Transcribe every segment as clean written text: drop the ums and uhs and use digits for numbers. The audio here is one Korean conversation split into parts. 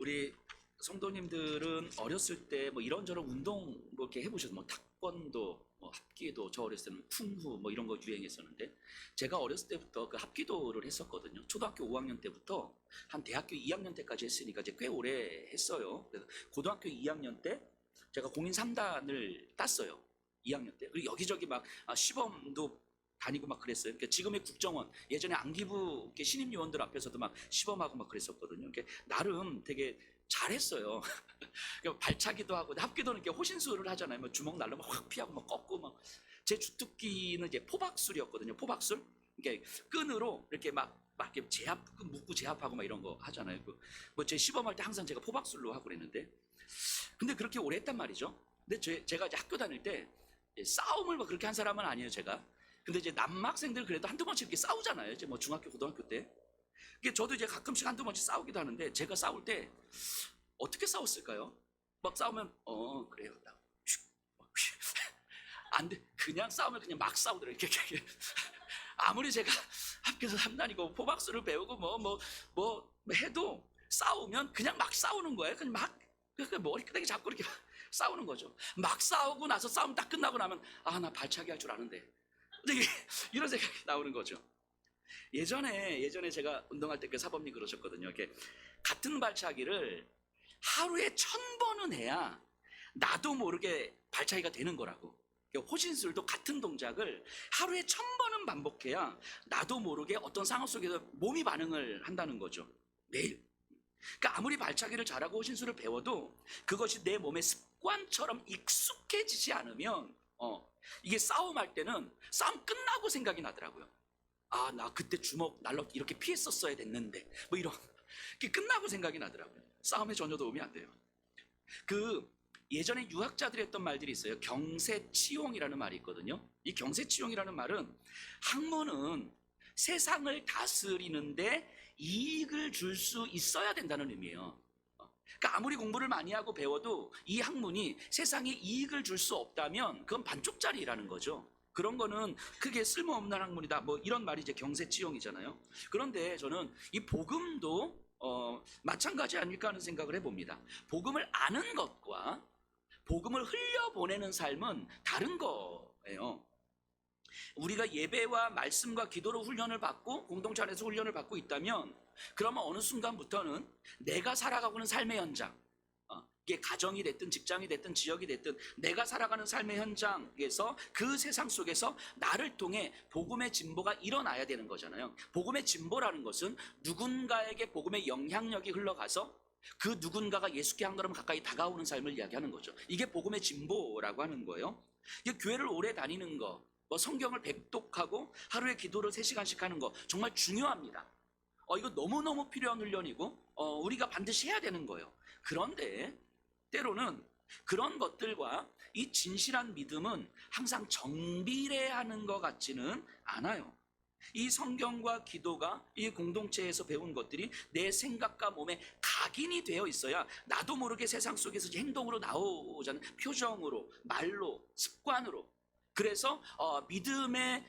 우리 성도님들은 어렸을 때 뭐 이런저런 운동 뭐 이렇게 해보셔서 뭐 탁권도, 뭐 합기도, 저 어렸을 때는 쿵후 뭐 이런 거 유행했었는데, 제가 어렸을 때부터 그 합기도를 했었거든요. 초등학교 5학년 때부터 한 대학교 2학년 때까지 했으니까 이제 꽤 오래 했어요. 그래서 고등학교 2학년 때 제가 공인 3단을 땄어요. 2학년 때. 그리고 여기저기 막 시범도 다니고 막 그랬어요. 그러니까 지금의 국정원, 예전에 안기부 이렇게 신입 요원들 앞에서도 막 시범하고 막 그랬었거든요. 그러니까 나름 되게 잘했어요. 그러니까 발차기도 하고, 합기도는 이렇게 호신술을 하잖아요. 뭐 주먹 날로 확 피하고 막 꺾고 막. 제 주특기는 이제 포박술이었거든요. 포박술. 그러니까 끈으로 이렇게 막 이렇게 묶고 제압하고 막 이런 거 하잖아요. 뭐 제 시범할 때 항상 제가 포박술로 하고 그랬는데, 근데 그렇게 오래 했단 말이죠. 근데 제가 이제 학교 다닐 때 싸움을 뭐 그렇게 한 사람은 아니에요, 제가. 근데 이제 남학생들 그래도 한두 번씩 이렇게 싸우잖아요. 이제 뭐 중학교, 고등학교 때. 그게 저도 이제 가끔씩 한두 번씩 싸우기도 하는데, 제가 싸울 때 어떻게 싸웠을까요? 막 싸우면 그래요. 안 돼. 그냥 싸우면 그냥 막 싸우더라고요. 이렇게. 아무리 제가 학교에서 3단이고 포박수를 배우고 뭐 해도 싸우면 그냥 막 싸우는 거예요. 그냥 막 머리끄댕이 잡고 이렇게 싸우는 거죠. 막 싸우고 나서 싸움 딱 끝나고 나면 나 발차기 할 줄 아는데. 이런 생각이 나오는 거죠. 예전에 제가 운동할 때 그 사범님 그러셨거든요. 이렇게 같은 발차기를 하루에 1000번은 해야 나도 모르게 발차기가 되는 거라고. 호신술도 같은 동작을 하루에 1000번은 반복해야 나도 모르게 어떤 상황 속에서 몸이 반응을 한다는 거죠. 매일. 그러니까 아무리 발차기를 잘하고 호신술을 배워도 그것이 내 몸의 습관처럼 익숙해지지 않으면 이게 싸움할 때는 싸움 끝나고 생각이 나더라고요. 나 그때 주먹 날로 이렇게 피했었어야 됐는데 뭐 이런 게 끝나고 생각이 나더라고요. 싸움에 전혀 도움이 안 돼요. 예전에 유학자들이 했던 말들이 있어요. 경세치용이라는 말이 있거든요. 이 경세치용이라는 말은, 학문은 세상을 다스리는데 이익을 줄 수 있어야 된다는 의미예요. 그러니까 아무리 공부를 많이 하고 배워도 이 학문이 세상에 이익을 줄 수 없다면 그건 반쪽짜리라는 거죠. 그런 거는 크게 쓸모없는 학문이다. 뭐 이런 말이 이제 경세치용이잖아요. 그런데 저는 이 복음도 마찬가지 아닐까 하는 생각을 해봅니다. 복음을 아는 것과 복음을 흘려보내는 삶은 다른 거예요. 우리가 예배와 말씀과 기도로 훈련을 받고 공동체 안에서 훈련을 받고 있다면, 그러면 어느 순간부터는 내가 살아가고 있는 삶의 현장, 이게 가정이 됐든 직장이 됐든 지역이 됐든 내가 살아가는 삶의 현장에서, 그 세상 속에서 나를 통해 복음의 진보가 일어나야 되는 거잖아요. 복음의 진보라는 것은 누군가에게 복음의 영향력이 흘러가서 그 누군가가 예수께 한 걸음 가까이 다가오는 삶을 이야기하는 거죠. 이게 복음의 진보라고 하는 거예요. 이게 교회를 오래 다니는 거, 뭐 성경을 백독하고 하루에 기도를 3시간씩 하는 거 정말 중요합니다. 이거 너무너무 필요한 훈련이고 우리가 반드시 해야 되는 거예요. 그런데 때로는 그런 것들과 이 진실한 믿음은 항상 정비례하는 것 같지는 않아요. 이 성경과 기도가 이 공동체에서 배운 것들이 내 생각과 몸에 각인이 되어 있어야 나도 모르게 세상 속에서 행동으로 나오자는, 표정으로, 말로, 습관으로. 그래서 믿음에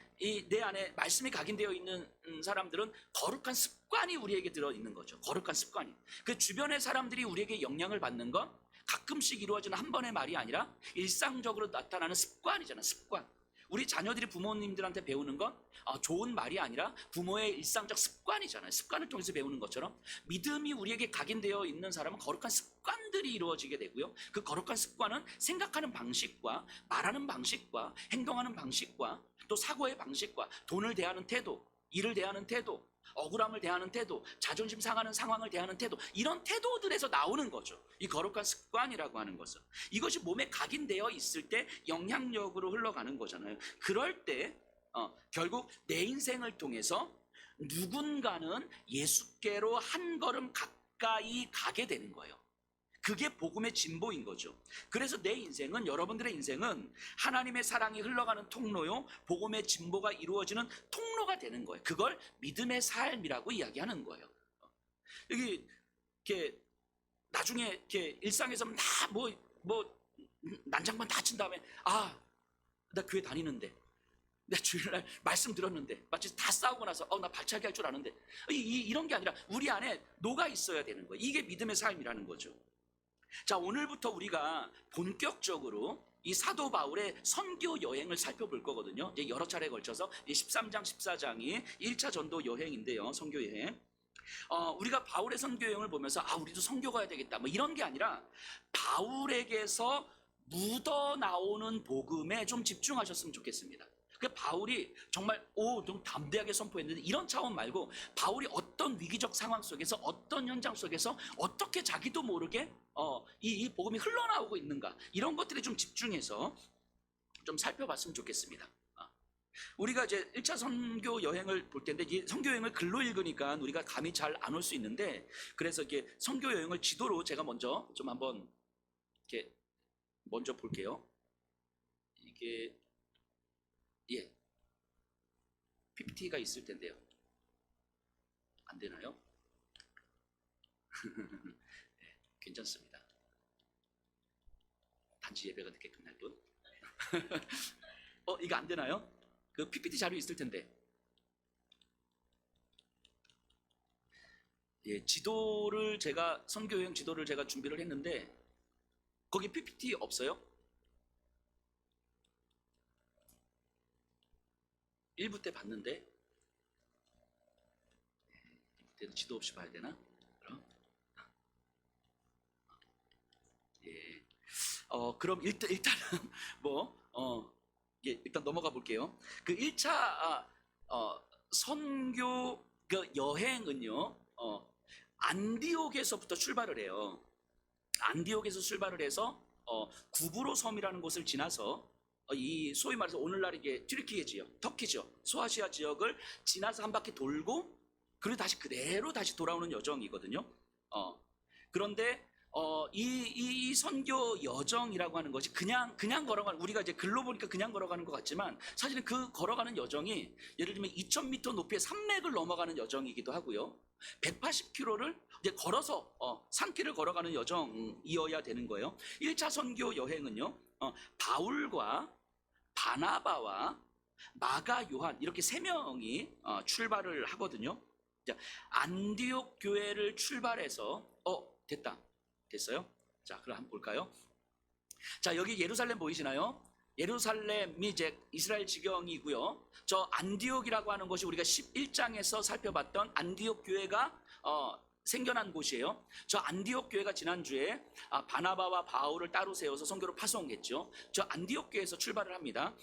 내 안에 말씀이 각인되어 있는 사람들은 거룩한 습관이 우리에게 들어있는 거죠. 거룩한 습관이. 그 주변의 사람들이 우리에게 영향을 받는 건 가끔씩 이루어지는 한 번의 말이 아니라 일상적으로 나타나는 습관이잖아. 습관. 우리 자녀들이 부모님들한테 배우는 건 좋은 말이 아니라 부모의 일상적 습관이잖아요. 습관을 통해서 배우는 것처럼 믿음이 우리에게 각인되어 있는 사람은 거룩한 습관들이 이루어지게 되고요. 그 거룩한 습관은 생각하는 방식과 말하는 방식과 행동하는 방식과 또 사고의 방식과 돈을 대하는 태도, 일을 대하는 태도, 억울함을 대하는 태도, 자존심 상하는 상황을 대하는 태도, 이런 태도들에서 나오는 거죠. 이 거룩한 습관이라고 하는 것은. 이것이 몸에 각인되어 있을 때 영향력으로 흘러가는 거잖아요. 그럴 때 결국 내 인생을 통해서 누군가는 예수께로 한 걸음 가까이 가게 되는 거예요. 그게 복음의 진보인 거죠. 그래서 내 인생은, 여러분들의 인생은 하나님의 사랑이 흘러가는 통로요, 복음의 진보가 이루어지는 통로가 되는 거예요. 그걸 믿음의 삶이라고 이야기하는 거예요. 여기 이렇게 나중에 이렇게 일상에서 다 난장판 다 친 다음에 나 교회 다니는데 내 주일날 말씀 들었는데 마치 다 싸우고 나서 나 발차기 할 줄 아는데 이런 게 아니라 우리 안에 녹아 있어야 되는 거예요. 이게 믿음의 삶이라는 거죠. 자, 오늘부터 우리가 본격적으로 이 사도 바울의 선교 여행을 살펴볼 거거든요. 이제 여러 차례에 걸쳐서 13장, 14장이 1차 전도 여행인데요. 선교 여행. 우리가 바울의 선교 여행을 보면서 우리도 선교 가야 되겠다 뭐 이런 게 아니라 바울에게서 묻어 나오는 복음에 좀 집중하셨으면 좋겠습니다. 그 바울이 정말 좀 담대하게 선포했는데 이런 차원 말고 바울이 어떤 위기적 상황 속에서 어떤 현장 속에서 어떻게 자기도 모르게 이 복음이 흘러나오고 있는가 이런 것들에 좀 집중해서 좀 살펴봤으면 좋겠습니다. 우리가 이제 1차 선교 여행을 볼 텐데 이 선교 여행을 글로 읽으니까 우리가 감이 잘 안 올 수 있는데 그래서 이게 선교 여행을 지도로 제가 먼저 좀 한번 이렇게 먼저 볼게요. 이게 PPT가 있을 텐데요. 안 되나요? 네, 괜찮습니다. 단지 예배가 늦게 끝날 뿐. 이거 안 되나요? 그 PPT 자료 있을 텐데. 지도를 제가 선교 여행 지도를 제가 준비를 했는데 거기 PPT 없어요? 1부 때 봤는데 1부 때도 지도 없이 봐야 되나? 그럼 그럼 일단은 일단 넘어가 볼게요. 그 1차 선교 그 여행은요. 안디옥에서부터 출발을 해요. 안디옥에서 출발을 해서 구브로 섬이라는 곳을 지나서 이 소위 말해서 오늘날 이게 튀르키예 지역, 터키죠. 소아시아 지역을 지나서 한 바퀴 돌고 그리고 다시 그대로 다시 돌아오는 여정이거든요. 그런데 이 선교 여정이라고 하는 것이 그냥 걸어가는 우리가 이제 글로 보니까 그냥 걸어가는 것 같지만 사실은 그 걸어가는 여정이 예를 들면 2,000m 높이의 산맥을 넘어가는 여정이기도 하고요. 180km를 이제 걸어서 산길을 걸어가는 여정이어야 되는 거예요. 1차 선교 여행은요. 바울과 바나바와 마가 요한 이렇게 3명이 출발을 하거든요. 자, 안디옥 교회를 출발해서 됐어요? 자, 그럼 한번 볼까요? 자, 여기 예루살렘 보이시나요? 예루살렘이 이제 이스라엘 지경이고요. 저 안디옥이라고 하는 곳이 우리가 11장에서 살펴봤던 안디옥 교회가 생겨난 곳이에요. 저 안디옥 교회가 지난주에 바나바와 바울을 따로 세워서 선교로 파송했죠. 저 안디옥 교회에서 출발을 합니다.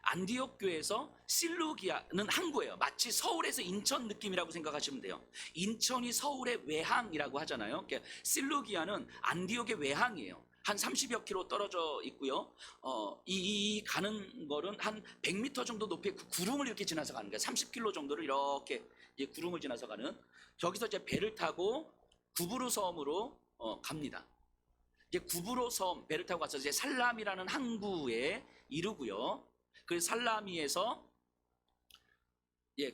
안디옥 교회에서 실루기아는 항구예요. 마치 서울에서 인천 느낌이라고 생각하시면 돼요. 인천이 서울의 외항이라고 하잖아요. 실루기아는 안디옥의 외항이에요. 한 30여 킬로 떨어져 있고요. 이 가는 거는 한 100m 정도 높이의 그 구름을 이렇게 지나서 가는 거예요. 30킬로 정도를 이렇게 구름을 지나서 가는. 저기서 이제 배를 타고 구브로 섬으로 갑니다. 이제 구브로 섬 배를 타고 가서 이제 살람이라는 항구에 이르고요. 그 살라미에서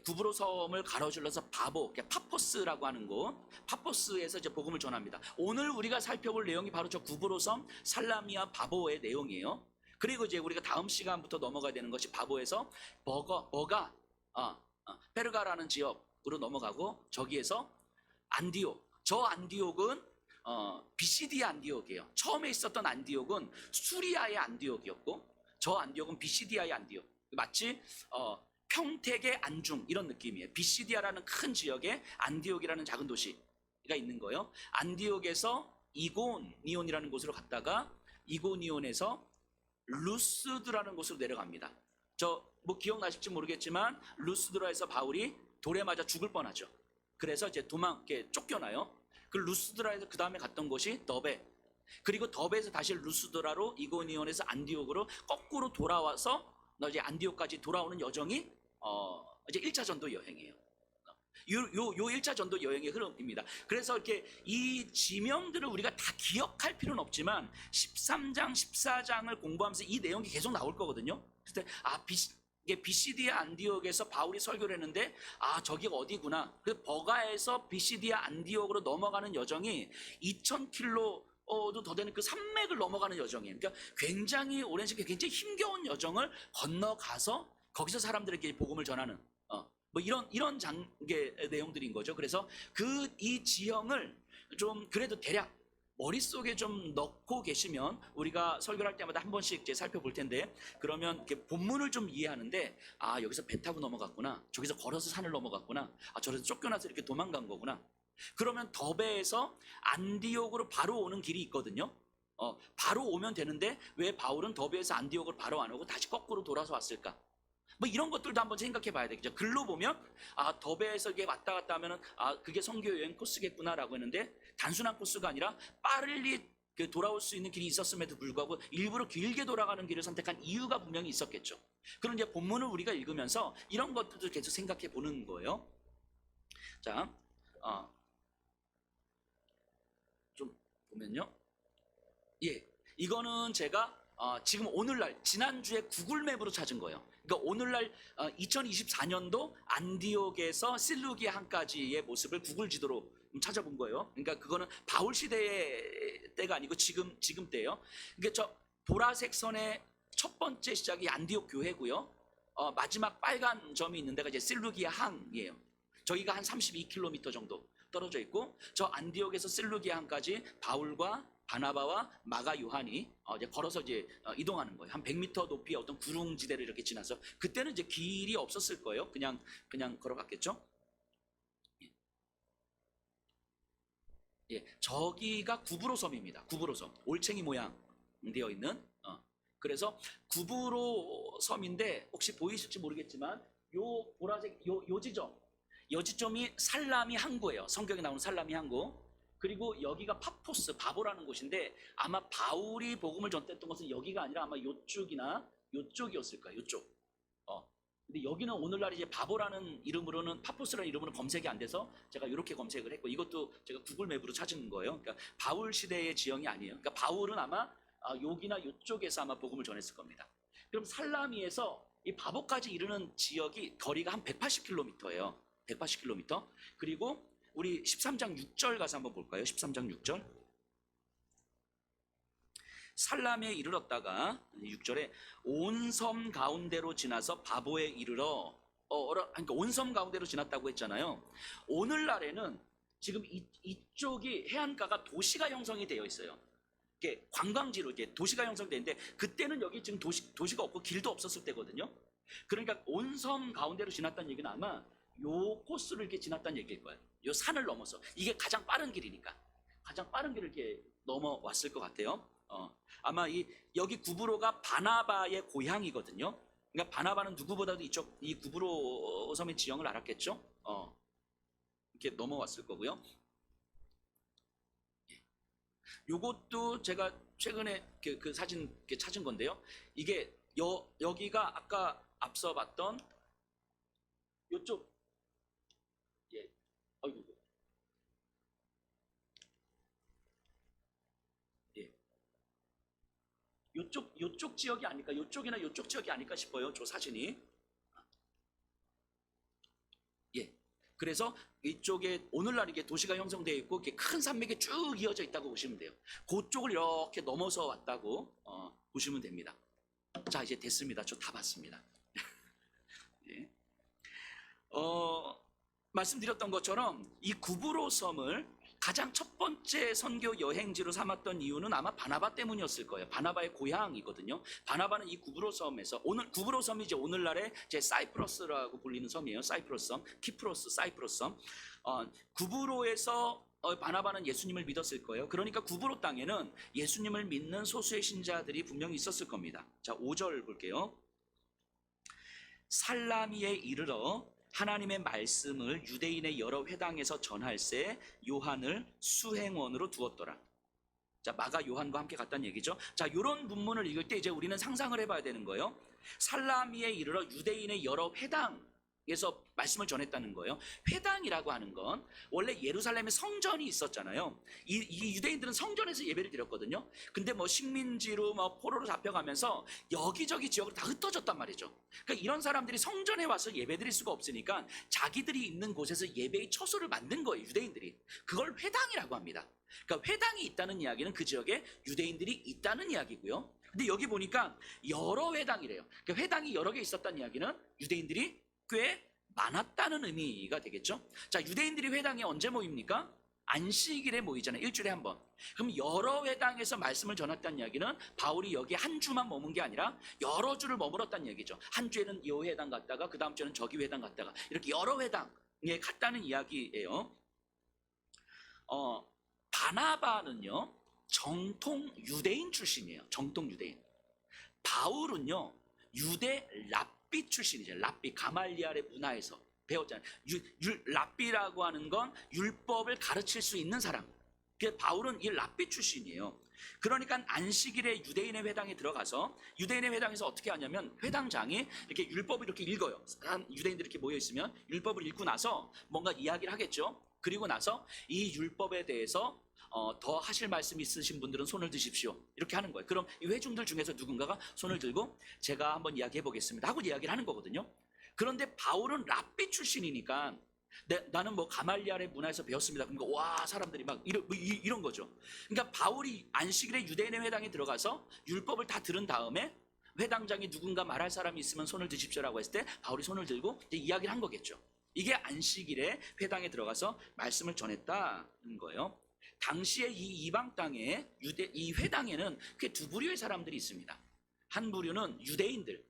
구브로 섬을 가로질러서 파포스라고 하는 곳, 파포스에서 이제 복음을 전합니다. 오늘 우리가 살펴볼 내용이 바로 저 구브로 섬, 살라미와 바보의 내용이에요. 그리고 이제 우리가 다음 시간부터 넘어가야 되는 것이 바보에서 페르가라는 지역으로 넘어가고 저기에서 안디옥. 저 안디옥은 비시디아 안디옥이에요. 처음에 있었던 안디옥은 수리아의 안디옥이었고 저 안디옥은 비시디아의 안디옥. 마치 평택의 안중 이런 느낌이에요. 비시디아라는 큰 지역에 안디옥이라는 작은 도시가 있는 거예요. 안디옥에서 이고니온이라는 곳으로 갔다가 이고니온에서 루스드라는 곳으로 내려갑니다. 뭐 기억나실지 모르겠지만 루스드라에서 바울이 돌에 맞아 죽을 뻔하죠. 그래서 이제 쫓겨나요. 그 루스드라에서 그 다음에 갔던 곳이 더베. 그리고 더베에서 다시 루스드라로 이고니온에서 안디옥으로 거꾸로 돌아와서 이제 안디옥까지 돌아오는 여정이 이제 1차 전도 여행이에요. 요 1차 전도 여행의 흐름입니다. 그래서 이렇게 이 지명들을 우리가 다 기억할 필요는 없지만 13장, 14장을 공부하면서 이 내용이 계속 나올 거거든요. 그래서 이게 비시디아 안디옥에서 바울이 설교를 했는데 저기가 어디구나. 그래서 버가에서 비시디아 안디옥으로 넘어가는 여정이 2,000킬로 더 되는 그 산맥을 넘어가는 여정이에요. 그러니까 굉장히 오랜 시간, 굉장히 힘겨운 여정을 건너가서 거기서 사람들에게 복음을 전하는 뭐 이런 장계 내용들인 거죠. 그래서 이 지형을 좀 그래도 대략 머릿속에 좀 넣고 계시면 우리가 설교를 할 때마다 한 번씩 이제 살펴볼 텐데, 그러면 이렇게 본문을 좀 이해하는데, 아, 여기서 배 타고 넘어갔구나, 저기서 걸어서 산을 넘어갔구나, 아, 저기서 쫓겨나서 이렇게 도망간 거구나. 그러면 더베에서 안디옥으로 바로 오는 길이 있거든요. 바로 오면 되는데 왜 바울은 더베에서 안디옥으로 바로 안 오고 다시 거꾸로 돌아서 왔을까? 뭐 이런 것들도 한번 생각해 봐야 되겠죠. 글로 보면 더베에서 이게 왔다 갔다 하면은 그게 선교 여행 코스겠구나라고 했는데, 단순한 코스가 아니라 빨리 돌아올 수 있는 길이 있었음에도 불구하고 일부러 길게 돌아가는 길을 선택한 이유가 분명히 있었겠죠. 그런 이제 본문을 우리가 읽으면서 이런 것들도 계속 생각해 보는 거예요. 자, 좀 보면요. 예, 이거는 제가 지금 오늘날 지난주에 구글맵으로 찾은 거예요. 그러니까 오늘날 2024년도 안디옥에서 실루기아 항까지의 모습을 구글 지도로 찾아본 거예요. 그러니까 그거는 바울 시대의 때가 아니고 지금 때예요. 그러니까 저 보라색 선의 첫 번째 시작이 안디옥 교회고요. 마지막 빨간 점이 있는 데가 이제 실루기아 항이에요. 저희가 한 32km 정도 떨어져 있고, 저 안디옥에서 실루기아 항까지 바울과 바나바와 마가 요한이 이제 걸어서 이제 이동하는 거예요. 한 100m 높이의 어떤 구릉지대를 이렇게 지나서, 그때는 이제 길이 없었을 거예요. 그냥 걸어갔겠죠. 예, 저기가 구브로 섬입니다. 구브로 섬, 올챙이 모양 되어 있는. 그래서 구브로 섬인데 혹시 보이실지 모르겠지만 요 보라색 요 지점이 살라미 항구예요. 성경에 나오는 살라미 항구. 그리고 여기가 파포스, 바보라는 곳인데, 아마 바울이 복음을 전했던 것은 여기가 아니라 아마 요쪽이나 요쪽이었을 거예요. 요쪽. 근데 여기는 오늘날 이제 바보라는 이름으로는, 파포스라는 이름으로는 검색이 안 돼서 제가 이렇게 검색을 했고, 이것도 제가 구글맵으로 찾은 거예요. 그러니까 바울 시대의 지형이 아니에요. 그러니까 바울은 아마 여기나 요쪽에서 아마 복음을 전했을 겁니다. 그럼 살라미에서 이 바보까지 이르는 지역이 거리가 한 180km예요. 180km. 그리고 우리 13장 6절 가서 한번 볼까요? 13장 6절. 살람에 이르렀다가 6절에 온 섬 가운데로 지나서 바보에 이르러, 그러니까 온 섬 가운데로 지났다고 했잖아요. 오늘날에는 지금 이쪽이 해안가가 도시가 형성이 되어 있어요. 이게 관광지로 이제 도시가 형성되는데, 그때는 여기 지금 도시가 없고 길도 없었을 때거든요. 그러니까 온 섬 가운데로 지났다는 얘기는 아마 요 코스를 이렇게 지났다는 얘기일 거예요. 요 산을 넘어서. 이게 가장 빠른 길이니까 가장 빠른 길을 이렇게 넘어왔을 것 같아요. 아마 여기 구브로가 바나바의 고향이거든요. 그러니까 바나바는 누구보다도 이 구브로 섬의 지형을 알았겠죠. 이렇게 넘어왔을 거고요. 요것도 제가 최근에 그 사진 찾은 건데요. 이게 여기가 아까 앞서 봤던 요쪽, 예, 아이고, 예, 요쪽 지역이 아닐까, 요쪽이나 요쪽 지역이 아닐까 싶어요. 저 사진이. 예. 그래서 이쪽에 오늘날 이게 도시가 형성되어 있고 이렇게 큰 산맥이 쭉 이어져 있다고 보시면 돼요. 그쪽을 이렇게 넘어서 왔다고 보시면 됩니다. 자, 이제 됐습니다. 저 다 봤습니다. 예. 말씀드렸던 것처럼 이 구브로 섬을 가장 첫 번째 선교 여행지로 삼았던 이유는 아마 바나바 때문이었을 거예요. 바나바의 고향이거든요. 바나바는 이 구브로 섬에서, 구브로 섬이 이제 오늘날의 제 사이프러스라고 불리는 섬이에요. 사이프러스 섬, 키프로스, 사이프러스 섬. 구브로에서 바나바는 예수님을 믿었을 거예요. 그러니까 구브로 땅에는 예수님을 믿는 소수의 신자들이 분명히 있었을 겁니다. 자, 5절 볼게요. 살라미에 이르러 하나님의 말씀을 유대인의 여러 회당에서 전할새 요한을 수행원으로 두었더라. 자, 마가 요한과 함께 갔다는 얘기죠. 자, 이런 문문을 읽을 때 이제 우리는 상상을 해봐야 되는 거예요. 살라미에 이르러 유대인의 여러 회당, 에서 말씀을 전했다는 거예요. 회당이라고 하는 건 원래 예루살렘에 성전이 있었잖아요. 이 유대인들은 성전에서 예배를 드렸거든요. 근데 뭐 식민지로 뭐 포로로 잡혀가면서 여기저기 지역으로 다 흩어졌단 말이죠. 그러니까 이런 사람들이 성전에 와서 예배 드릴 수가 없으니까 자기들이 있는 곳에서 예배의 처소를 만든 거예요, 유대인들이. 그걸 회당이라고 합니다. 그러니까 회당이 있다는 이야기는 그 지역에 유대인들이 있다는 이야기고요. 근데 여기 보니까 여러 회당이래요. 그러니까 회당이 여러 개 있었다는 이야기는 유대인들이 꽤 많았다는 의미가 되겠죠. 자, 유대인들이 회당에 언제 모입니까? 안식일에 모이잖아요. 일주일에 한 번. 그럼 여러 회당에서 말씀을 전했다는 이야기는 바울이 여기 한 주만 머문 게 아니라 여러 주를 머물렀다는 얘기죠. 한 주에는 이 회당 갔다가 그 다음 주에는 저기 회당 갔다가 이렇게 여러 회당에 갔다는 이야기예요. 바나바는요 정통 유대인 출신이에요. 정통 유대인. 바울은요 유대 랍비 출신이죠. 랍비, 가말리알의 문화에서 배웠잖아요. 랍비라고 하는 건 율법을 가르칠 수 있는 사람. 바울은 이 랍비 출신이에요. 그러니까 안식일에 유대인의 회당에 들어가서 유대인의 회당에서 어떻게 하냐면 회당장이 이렇게 율법을 이렇게 읽어요. 유대인들이 이렇게 모여 있으면 율법을 읽고 나서 뭔가 이야기를 하겠죠. 그리고 나서 이 율법에 대해서 더 하실 말씀 있으신 분들은 손을 드십시오. 이렇게 하는 거예요. 그럼 이 회중들 중에서 누군가가 손을 들고 제가 한번 이야기해 보겠습니다 하고 이야기를 하는 거거든요. 그런데 바울은 랍비 출신이니까 나는 뭐 가말리알의 문화에서 배웠습니다. 그러니까 와 사람들이 막 이런 거죠. 그러니까 바울이 안식일에 유대인의 회당에 들어가서 율법을 다 들은 다음에 회당장이 누군가 말할 사람이 있으면 손을 드십시오라고 했을 때 바울이 손을 들고 이제 이야기를 한 거겠죠. 이게 안식일에 회당에 들어가서 말씀을 전했다는 거예요. 당시에 이 이방 땅에 이 회당에는 그 두 부류의 사람들이 있습니다. 한 부류는 유대인들,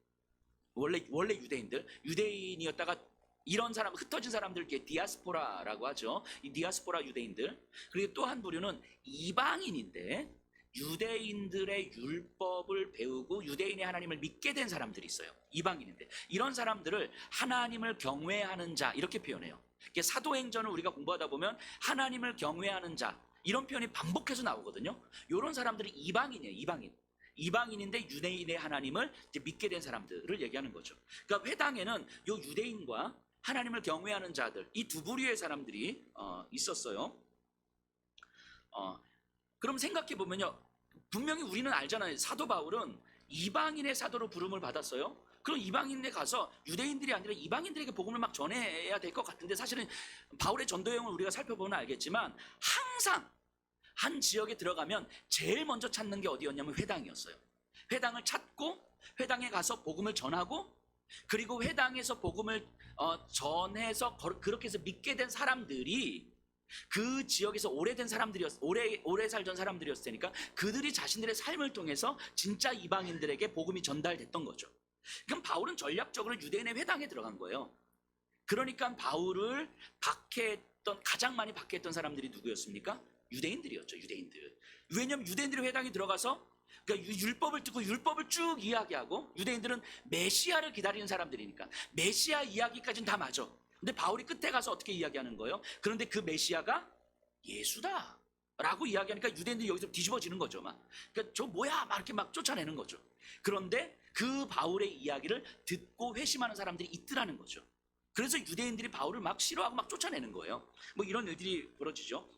원래 유대인들, 유대인이었다가 이런 사람, 흩어진 사람들께 디아스포라라고 하죠. 이 디아스포라 유대인들. 그리고 또 한 부류는 이방인인데 유대인들의 율법을 배우고 유대인의 하나님을 믿게 된 사람들이 있어요. 이방인인데 이런 사람들을 하나님을 경외하는 자 이렇게 표현해요. 사도행전을 우리가 공부하다 보면 하나님을 경외하는 자 이런 표현이 반복해서 나오거든요. 이런 사람들이 이방인이에요. 이방인인데 유대인의 하나님을 이제 믿게 된 사람들을 얘기하는 거죠. 그러니까 회당에는 이 유대인과 하나님을 경외하는 자들 이 두 부류의 사람들이 있었어요. 그럼 생각해 보면요, 분명히 우리는 알잖아요. 사도 바울은 이방인의 사도로 부름을 받았어요. 그럼 이방인에 가서 유대인들이 아니라 이방인들에게 복음을 막 전해야 될 것 같은데 사실은 바울의 전도 여행을 우리가 살펴보면 알겠지만 항상 한 지역에 들어가면 제일 먼저 찾는 게 어디였냐면 회당이었어요. 회당을 찾고 회당에 가서 복음을 전하고 그리고 회당에서 복음을 전해서 그렇게 해서 믿게 된 사람들이 그 지역에서 오래 살던 사람들이었을 테니까 그들이 자신들의 삶을 통해서 진짜 이방인들에게 복음이 전달됐던 거죠. 그럼 바울은 전략적으로 유대인의 회당에 들어간 거예요. 그러니까 바울을 가장 많이 박해했던 사람들이 누구였습니까? 유대인들이었죠. 유대인들. 왜냐하면 유대인들이 회당에 들어가서 그러니까 율법을 듣고 율법을 쭉 이야기하고 유대인들은 메시아를 기다리는 사람들이니까 메시아 이야기까지는 다 맞아. 근데 바울이 끝에 가서 어떻게 이야기하는 거예요? 그런데 그 메시아가 예수다 라고 이야기하니까 유대인들이 여기서 뒤집어지는 거죠. 그러니까 저 뭐야 막 이렇게 막 쫓아내는 거죠. 그런데 그 바울의 이야기를 듣고 회심하는 사람들이 있더라는 거죠. 그래서 유대인들이 바울을 막 싫어하고 막 쫓아내는 거예요. 뭐 이런 일들이 벌어지죠.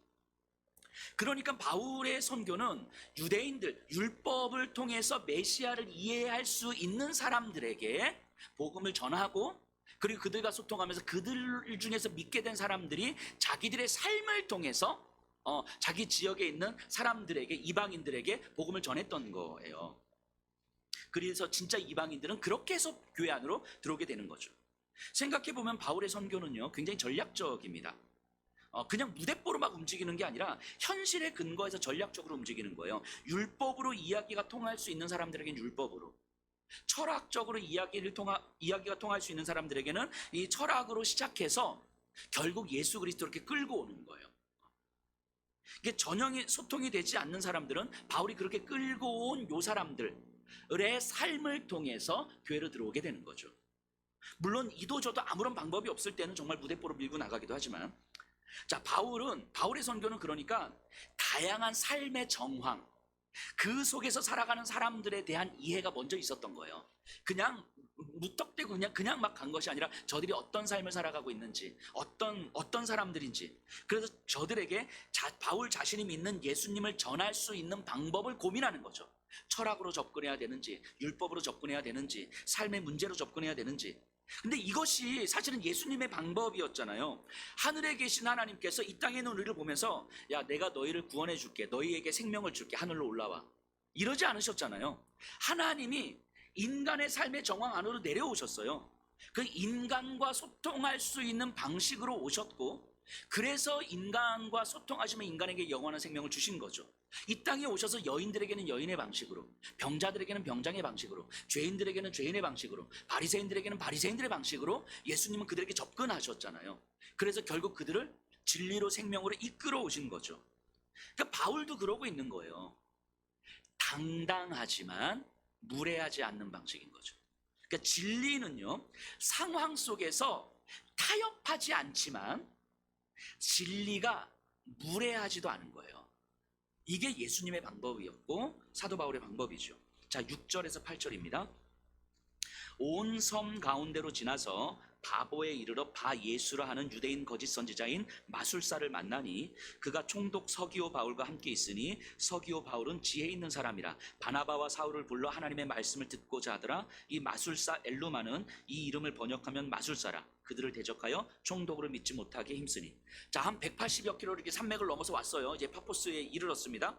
그러니까 바울의 선교는 유대인들, 율법을 통해서 메시아를 이해할 수 있는 사람들에게 복음을 전하고 그리고 그들과 소통하면서 그들 중에서 믿게 된 사람들이 자기들의 삶을 통해서 자기 지역에 있는 사람들에게, 이방인들에게 복음을 전했던 거예요. 그래서 진짜 이방인들은 그렇게 해서 교회 안으로 들어오게 되는 거죠. 생각해보면 바울의 선교는요 굉장히 전략적입니다. 그냥 무대뽀로 막 움직이는 게 아니라 현실에 근거해서 전략적으로 움직이는 거예요. 율법으로 이야기가 통할 수 있는 사람들에게는 율법으로, 철학적으로 이야기가 통할 수 있는 사람들에게는 이 철학으로 시작해서 결국 예수 그리스도로 이렇게 끌고 오는 거예요. 이게 전형이 소통이 되지 않는 사람들은 바울이 그렇게 끌고 온 요 사람들의 삶을 통해서 교회로 들어오게 되는 거죠. 물론 이도 저도 아무런 방법이 없을 때는 정말 무대뽀로 밀고 나가기도 하지만 자, 바울의 선교는 그러니까 다양한 삶의 정황, 그 속에서 살아가는 사람들에 대한 이해가 먼저 있었던 거예요. 그냥 무턱대고 그냥 막 간 것이 아니라 저들이 어떤 삶을 살아가고 있는지, 어떤 사람들인지, 그래서 저들에게 바울 자신이 믿는 예수님을 전할 수 있는 방법을 고민하는 거죠. 철학으로 접근해야 되는지, 율법으로 접근해야 되는지, 삶의 문제로 접근해야 되는지. 근데 이것이 사실은 예수님의 방법이었잖아요. 하늘에 계신 하나님께서 이 땅에 있는 우리를 보면서 야, 내가 너희를 구원해 줄게, 너희에게 생명을 줄게, 하늘로 올라와, 이러지 않으셨잖아요. 하나님이 인간의 삶의 정황 안으로 내려오셨어요. 그 인간과 소통할 수 있는 방식으로 오셨고, 그래서 인간과 소통하시면 인간에게 영원한 생명을 주신 거죠. 이 땅에 오셔서 여인들에게는 여인의 방식으로, 병자들에게는 병장의 방식으로, 죄인들에게는 죄인의 방식으로, 바리새인들에게는 바리새인들의 방식으로 예수님은 그들에게 접근하셨잖아요. 그래서 결국 그들을 진리로 생명으로 이끌어 오신 거죠. 그러니까 바울도 그러고 있는 거예요. 당당하지만 무례하지 않는 방식인 거죠. 그러니까 진리는요, 상황 속에서 타협하지 않지만 진리가 무례하지도 않은 거예요. 이게 예수님의 방법이었고 사도 바울의 방법이죠. 자, 6절에서 8절입니다. 온 섬 가운데로 지나서 바보에 이르러 바예수라 하는 유대인 거짓 선지자인 마술사를 만나니 그가 총독 서기오 바울과 함께 있으니 서기오 바울은 지혜 있는 사람이라 바나바와 사울을 불러 하나님의 말씀을 듣고자 하더라. 이 마술사 엘루마는 이 이름을 번역하면 마술사라. 그들을 대적하여 총독으로 믿지 못하게 힘쓰니. 자, 한 180여 킬로 이렇게 산맥을 넘어서 왔어요. 이제 파포스에 이르렀습니다.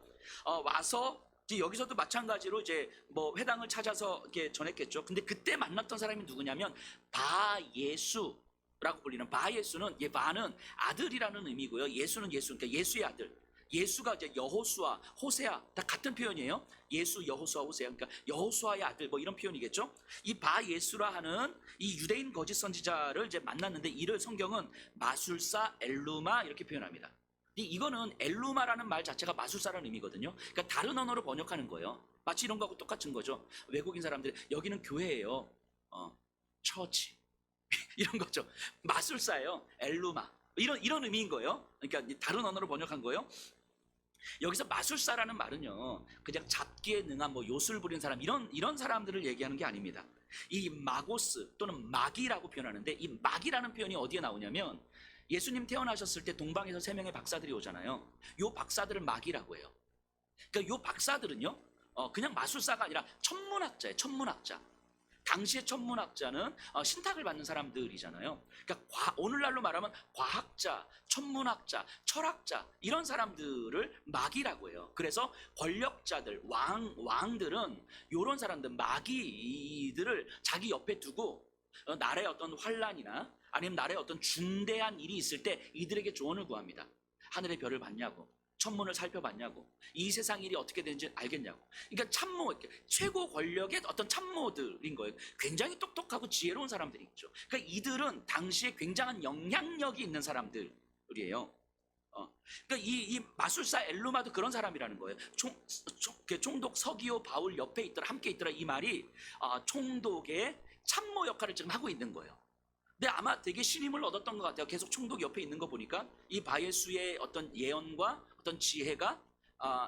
와서 이제 여기서도 마찬가지로 이제 뭐 회당을 찾아서 이렇게 전했겠죠. 근데 그때 만났던 사람이 누구냐면 바예수라고 불리는, 바예수는, 바는 아들이라는 의미고요. 예수는 예수, 그러니까 예수의 아들. 예수가 이제 여호수아, 호세아 다 같은 표현이에요. 예수, 여호수아, 호세아, 그러니까 여호수아의 아들 뭐 이런 표현이겠죠. 이 바예수라 하는 이 유대인 거짓 선지자를 이제 만났는데 이를 성경은 마술사 엘루마 이렇게 표현합니다. 이거는 엘루마라는 말 자체가 마술사라는 의미거든요. 그러니까 다른 언어로 번역하는 거예요. 마치 이런 거하고 똑같은 거죠. 외국인 사람들이 여기는 교회예요. 처치 이런 거죠. 마술사예요. 엘루마 이런 의미인 거예요. 그러니까 다른 언어로 번역한 거예요. 여기서 마술사라는 말은요, 그냥 잡기에 능한 뭐 요술 부리는 사람 이런 사람들을 얘기하는 게 아닙니다. 이 마고스 또는 마기라고 표현하는데 이 마기라는 표현이 어디에 나오냐면 예수님 태어나셨을 때 동방에서 3명의 박사들이 오잖아요. 요 박사들을 마기라고 해요. 그러니까 요 박사들은요, 그냥 마술사가 아니라 천문학자예요. 천문학자. 당시의 천문학자는 신탁을 받는 사람들이잖아요. 그러니까 오늘날로 말하면 과학자, 천문학자, 철학자 이런 사람들을 마기라고 해요. 그래서 권력자들, 왕들은 이런 사람들, 마기들을 자기 옆에 두고 나라의 어떤 환란이나 아니면 나라의 어떤 중대한 일이 있을 때 이들에게 조언을 구합니다. 하늘의 별을 봤냐고, 천문을 살펴봤냐고, 이 세상 일이 어떻게 되는지 알겠냐고. 그러니까 참모, 최고 권력의 어떤 참모들인 거예요. 굉장히 똑똑하고 지혜로운 사람들이 있죠. 그러니까 이들은 당시에 굉장한 영향력이 있는 사람들이에요. 그러니까 이 마술사 엘루마도 그런 사람이라는 거예요. 총독 서기오 바울 옆에 있더라, 함께 있더라, 이 말이 총독의 참모 역할을 지금 하고 있는 거예요. 근데 아마 되게 신임을 얻었던 것 같아요. 계속 총독 옆에 있는 거 보니까 이 바예수의 어떤 예언과 어떤 지혜가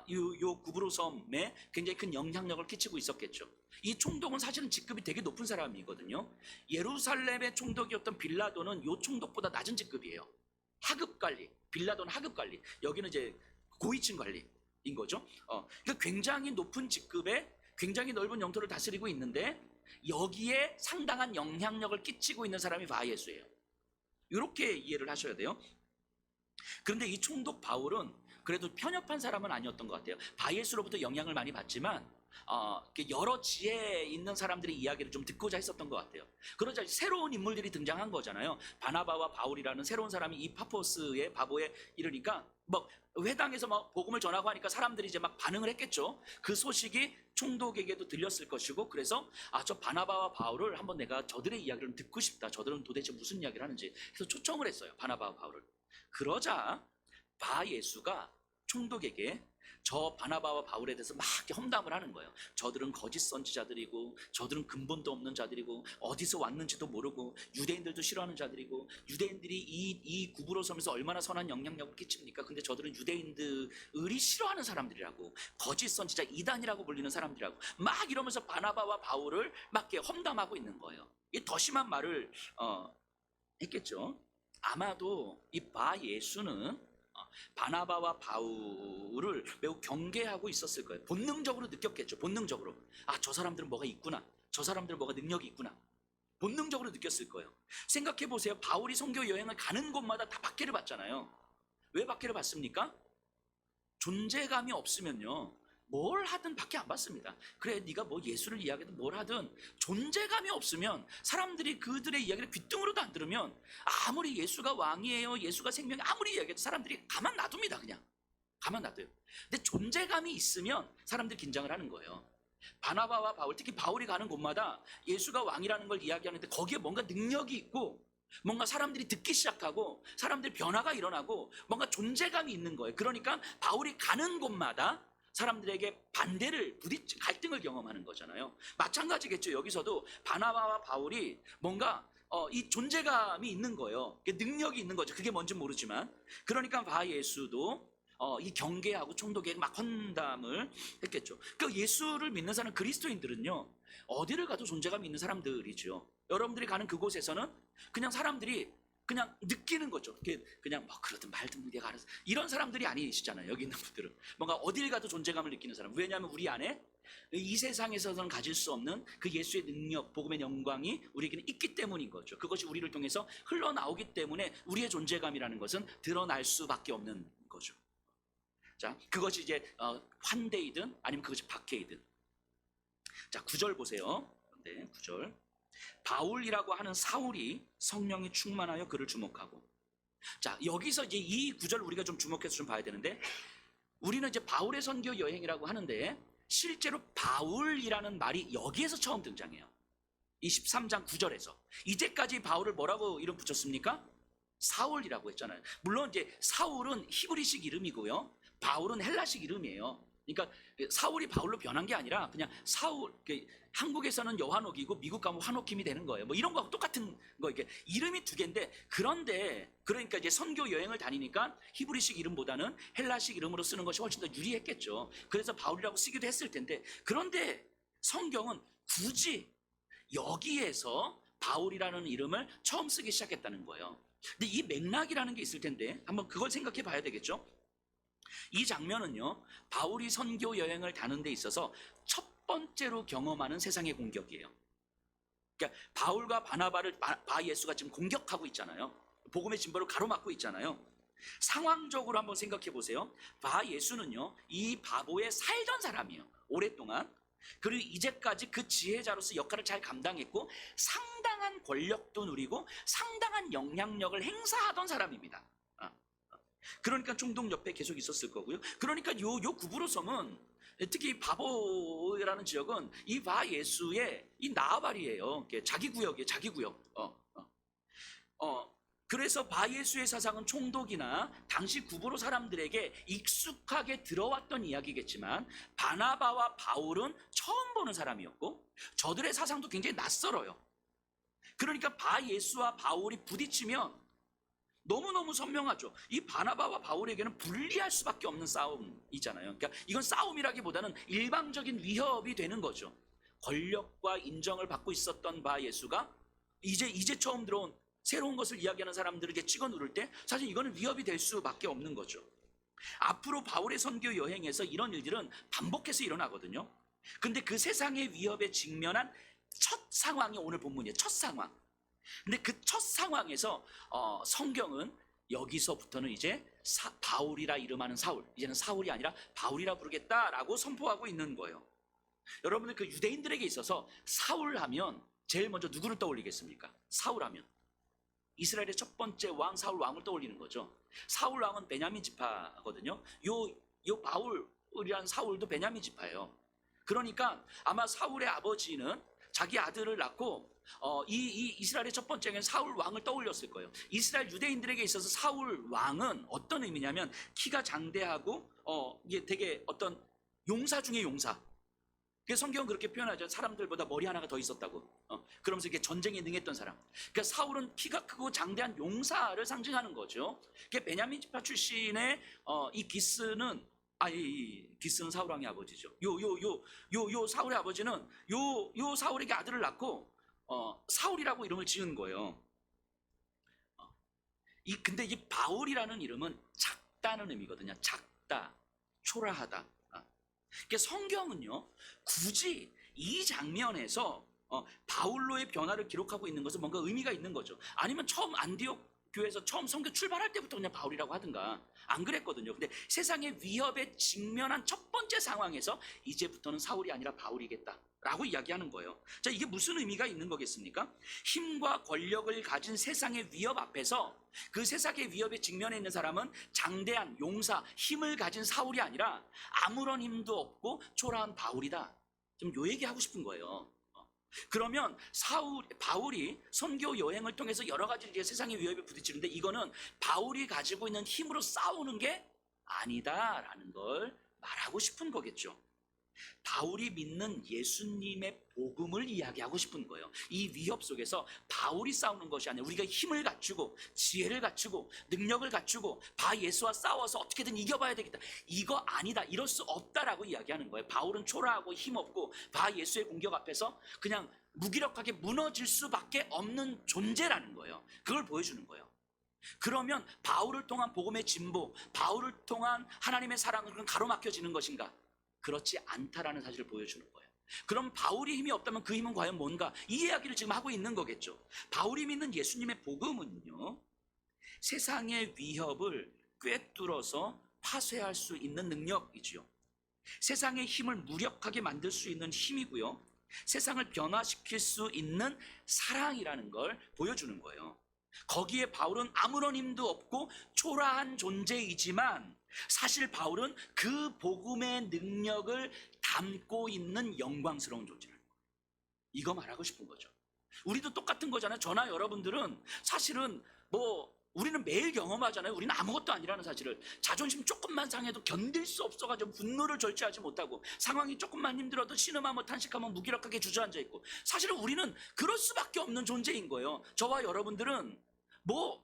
요 구브로 섬에 굉장히 큰 영향력을 끼치고 있었겠죠. 이 총독은 사실은 직급이 되게 높은 사람이거든요. 예루살렘의 총독이었던 빌라도는 요 총독보다 낮은 직급이에요. 하급 관리, 빌라도는 하급 관리, 여기는 이제 고위층 관리인 거죠. 그러니까 굉장히 높은 직급에 굉장히 넓은 영토를 다스리고 있는데 여기에 상당한 영향력을 끼치고 있는 사람이 바예수예요. 이렇게 이해를 하셔야 돼요. 그런데 이 총독 바울은 그래도 편협한 사람은 아니었던 것 같아요. 바예수로부터 영향을 많이 받지만 여러 지혜 있는 사람들의 이야기를 좀 듣고자 했었던 것 같아요. 그러자 새로운 인물들이 등장한 거잖아요. 바나바와 바울이라는 새로운 사람이 이 파포스의 바보에 이르니까 뭐 회당에서 막 복음을 전하고 하니까 사람들이 이제 막 반응을 했겠죠. 그 소식이 총독에게도 들렸을 것이고, 그래서 저 바나바와 바울을 한번 내가 저들의 이야기를 듣고 싶다. 저들은 도대체 무슨 이야기를 하는지. 그래서 초청을 했어요. 바나바와 바울을. 그러자 바예수가 총독에게 저 바나바와 바울에 대해서 막 이렇게 험담을 하는 거예요. 저들은 거짓 선지자들이고, 저들은 근본도 없는 자들이고, 어디서 왔는지도 모르고, 유대인들도 싫어하는 자들이고, 유대인들이 이 구부로 섬에서 얼마나 선한 영향력을 끼칩니까? 근데 저들은 유대인들이 싫어하는 사람들이라고, 거짓 선지자 이단이라고 불리는 사람들이라고 막 이러면서 바나바와 바울을 막 이렇게 험담하고 있는 거예요. 이 더 심한 말을 했겠죠. 아마도 이 바 예수는 바나바와 바울을 매우 경계하고 있었을 거예요. 본능적으로 느꼈겠죠. 본능적으로. 아, 저 사람들은 뭐가 있구나. 저 사람들은 뭐가 능력이 있구나. 본능적으로 느꼈을 거예요. 생각해 보세요. 바울이 선교 여행을 가는 곳마다 다 박해를 받잖아요. 왜 박해를 받습니까? 존재감이 없으면요, 뭘 하든 밖에 안 받습니다. 그래, 네가 뭐 예수를 이야기하든 뭘 하든 존재감이 없으면 사람들이 그들의 이야기를 귓등으로도 안 들으면 아무리 예수가 왕이에요, 예수가 생명이 아무리 이야기해도 사람들이 가만 놔둡니다. 그냥 가만 놔둬요. 근데 존재감이 있으면 사람들이 긴장을 하는 거예요. 바나바와 바울, 특히 바울이 가는 곳마다 예수가 왕이라는 걸 이야기하는데 거기에 뭔가 능력이 있고 뭔가 사람들이 듣기 시작하고 사람들이 변화가 일어나고 뭔가 존재감이 있는 거예요. 그러니까 바울이 가는 곳마다 사람들에게 반대를 갈등을 경험하는 거잖아요. 마찬가지겠죠. 여기서도 바나바와 바울이 뭔가 이 존재감이 있는 거예요. 능력이 있는 거죠. 그게 뭔지 모르지만. 그러니까 바 예수도 이 경계하고 총독에게 막 헌담을 했겠죠. 그 예수를 믿는 사람, 그리스도인들은요, 어디를 가도 존재감이 있는 사람들이죠. 여러분들이 가는 그곳에서는 그냥 사람들이 그냥 느끼는 거죠. 그냥 뭐 그러든 말든 내가 알아서, 이런 사람들이 아니시잖아요. 여기 있는 분들은 뭔가 어딜 가도 존재감을 느끼는 사람. 왜냐하면 우리 안에 이 세상에서는 가질 수 없는 그 예수의 능력, 복음의 영광이 우리에게는 있기 때문인 거죠. 그것이 우리를 통해서 흘러나오기 때문에 우리의 존재감이라는 것은 드러날 수밖에 없는 거죠. 자, 그것이 이제 환대이든 아니면 그것이 박해이든. 자, 9절 보세요. 네, 9절. 바울이라고 하는 사울이 성령이 충만하여 그를 주목하고. 자, 여기서 이제 이 9절 우리가 좀 주목해서 좀 봐야 되는데, 우리는 이제 바울의 선교 여행이라고 하는데 실제로 바울이라는 말이 여기에서 처음 등장해요. 이 13장 9절에서. 이제까지 바울을 뭐라고 이름 붙였습니까? 사울이라고 했잖아요. 물론 이제 사울은 히브리식 이름이고요, 바울은 헬라식 이름이에요. 그러니까 사울이 바울로 변한 게 아니라 그냥 사울, 한국에서는 여한옥이고 미국 가면 환옥힘이 되는 거예요. 뭐 이런 거하고 똑같은 거. 이게 이름이 두 개인데, 그런데 그러니까 이제 선교 여행을 다니니까 히브리식 이름보다는 헬라식 이름으로 쓰는 것이 훨씬 더 유리했겠죠. 그래서 바울이라고 쓰기도 했을 텐데, 그런데 성경은 굳이 여기에서 바울이라는 이름을 처음 쓰기 시작했다는 거예요. 근데 이 맥락이라는 게 있을 텐데 한번 그걸 생각해 봐야 되겠죠. 이 장면은요, 바울이 선교 여행을 다는 데 있어서 첫 번째로 경험하는 세상의 공격이에요. 그러니까 바울과 바나바를 바 예수가 지금 공격하고 있잖아요. 복음의 진보를 가로막고 있잖아요. 상황적으로 한번 생각해 보세요. 바 예수는요, 이 바보에 살던 사람이에요. 오랫동안. 그리고 이제까지 그 지혜자로서 역할을 잘 감당했고 상당한 권력도 누리고 상당한 영향력을 행사하던 사람입니다. 그러니까 총독 옆에 계속 있었을 거고요. 그러니까 요 구브로 섬은, 특히 바보라는 지역은 이 바 예수의 이 나아발이에요. 자기 구역이에요. 자기 구역. 그래서 바 예수의 사상은 총독이나 당시 구브로 사람들에게 익숙하게 들어왔던 이야기겠지만, 바나바와 바울은 처음 보는 사람이었고 저들의 사상도 굉장히 낯설어요. 그러니까 바 예수와 바울이 부딪히면 너무너무 선명하죠. 이 바나바와 바울에게는 불리할 수밖에 없는 싸움이잖아요. 그러니까 이건 싸움이라기보다는 일방적인 위협이 되는 거죠. 권력과 인정을 받고 있었던 바 예수가 이제 처음 들어온 새로운 것을 이야기하는 사람들에게 찍어 누를 때 사실 이거는 위협이 될 수밖에 없는 거죠. 앞으로 바울의 선교 여행에서 이런 일들은 반복해서 일어나거든요. 근데 그 세상의 위협에 직면한 첫 상황이 오늘 본문이에요. 첫 상황. 근데 그 첫 상황에서 성경은 여기서부터는 이제 바울이라 이름하는 사울, 이제는 사울이 아니라 바울이라 부르겠다라고 선포하고 있는 거예요. 여러분들 그 유대인들에게 있어서 사울 하면 제일 먼저 누구를 떠올리겠습니까? 사울 하면 이스라엘의 첫 번째 왕 사울 왕을 떠올리는 거죠. 사울 왕은 베냐민 지파거든요. 요 바울이라는 사울도 베냐민 지파예요. 그러니까 아마 사울의 아버지는 자기 아들을 낳고 이 이스라엘의 첫 번째 왕은 사울 왕을 떠올렸을 거예요. 이스라엘 유대인들에게 있어서 사울 왕은 어떤 의미냐면 키가 장대하고 이게 되게 어떤 용사 중에 용사. 성경은 그렇게 표현하죠. 사람들보다 머리 하나가 더 있었다고. 그러면서 이게 전쟁에 능했던 사람. 그러니까 사울은 키가 크고 장대한 용사를 상징하는 거죠. 베냐민 지파 출신의 이 기스는 이 기스는 사울 왕의 아버지죠. 요 사울의 아버지는 요 사울에게 아들을 낳고 사울이라고 이름을 지은 거예요. 근데 이 바울이라는 이름은 작다는 의미거든요. 작다, 초라하다. 그러니까 성경은요, 굳이 이 장면에서 바울로의 변화를 기록하고 있는 것은 뭔가 의미가 있는 거죠. 아니면 처음 안디옥 교회에서 처음 성경 출발할 때부터 그냥 바울이라고 하든가 안 그랬거든요. 근데 세상의 위협에 직면한 첫 번째 상황에서 이제부터는 사울이 아니라 바울이겠다라고 이야기하는 거예요. 자, 이게 무슨 의미가 있는 거겠습니까? 힘과 권력을 가진 세상의 위협 앞에서 그 세상의 위협에 직면해 있는 사람은 장대한 용사, 힘을 가진 사울이 아니라 아무런 힘도 없고 초라한 바울이다. 좀 요 얘기하고 싶은 거예요. 그러면 바울이 선교 여행을 통해서 여러 가지 이제 세상의 위협에 부딪히는데 이거는 바울이 가지고 있는 힘으로 싸우는 게 아니다라는 걸 말하고 싶은 거겠죠. 바울이 믿는 예수님의 복음을 이야기하고 싶은 거예요. 이 위협 속에서 바울이 싸우는 것이 아니라 우리가 힘을 갖추고 지혜를 갖추고 능력을 갖추고 바 예수와 싸워서 어떻게든 이겨봐야 되겠다. 이거 아니다. 이럴 수 없다라고 이야기하는 거예요. 바울은 초라하고 힘없고 바 예수의 공격 앞에서 그냥 무기력하게 무너질 수밖에 없는 존재라는 거예요. 그걸 보여주는 거예요. 그러면 바울을 통한 복음의 진보, 바울을 통한 하나님의 사랑은 가로막혀지는 것인가? 그렇지 않다라는 사실을 보여주는 거예요. 그럼 바울이 힘이 없다면 그 힘은 과연 뭔가? 이 이야기를 지금 하고 있는 거겠죠. 바울이 믿는 예수님의 복음은요, 세상의 위협을 꿰뚫어서 파쇄할 수 있는 능력이지요. 세상의 힘을 무력하게 만들 수 있는 힘이고요. 세상을 변화시킬 수 있는 사랑이라는 걸 보여주는 거예요. 거기에 바울은 아무런 힘도 없고 초라한 존재이지만 사실 바울은 그 복음의 능력을 담고 있는 영광스러운 존재라는 거예요. 이거 말하고 싶은 거죠. 우리도 똑같은 거잖아요. 저나 여러분들은 사실은 우리는 매일 경험하잖아요. 우리는 아무것도 아니라는 사실을. 자존심 조금만 상해도 견딜 수 없어가지고 분노를 절제하지 못하고 상황이 조금만 힘들어도 신음하며 탄식하며 무기력하게 주저앉아 있고 사실은 우리는 그럴 수밖에 없는 존재인 거예요. 저와 여러분들은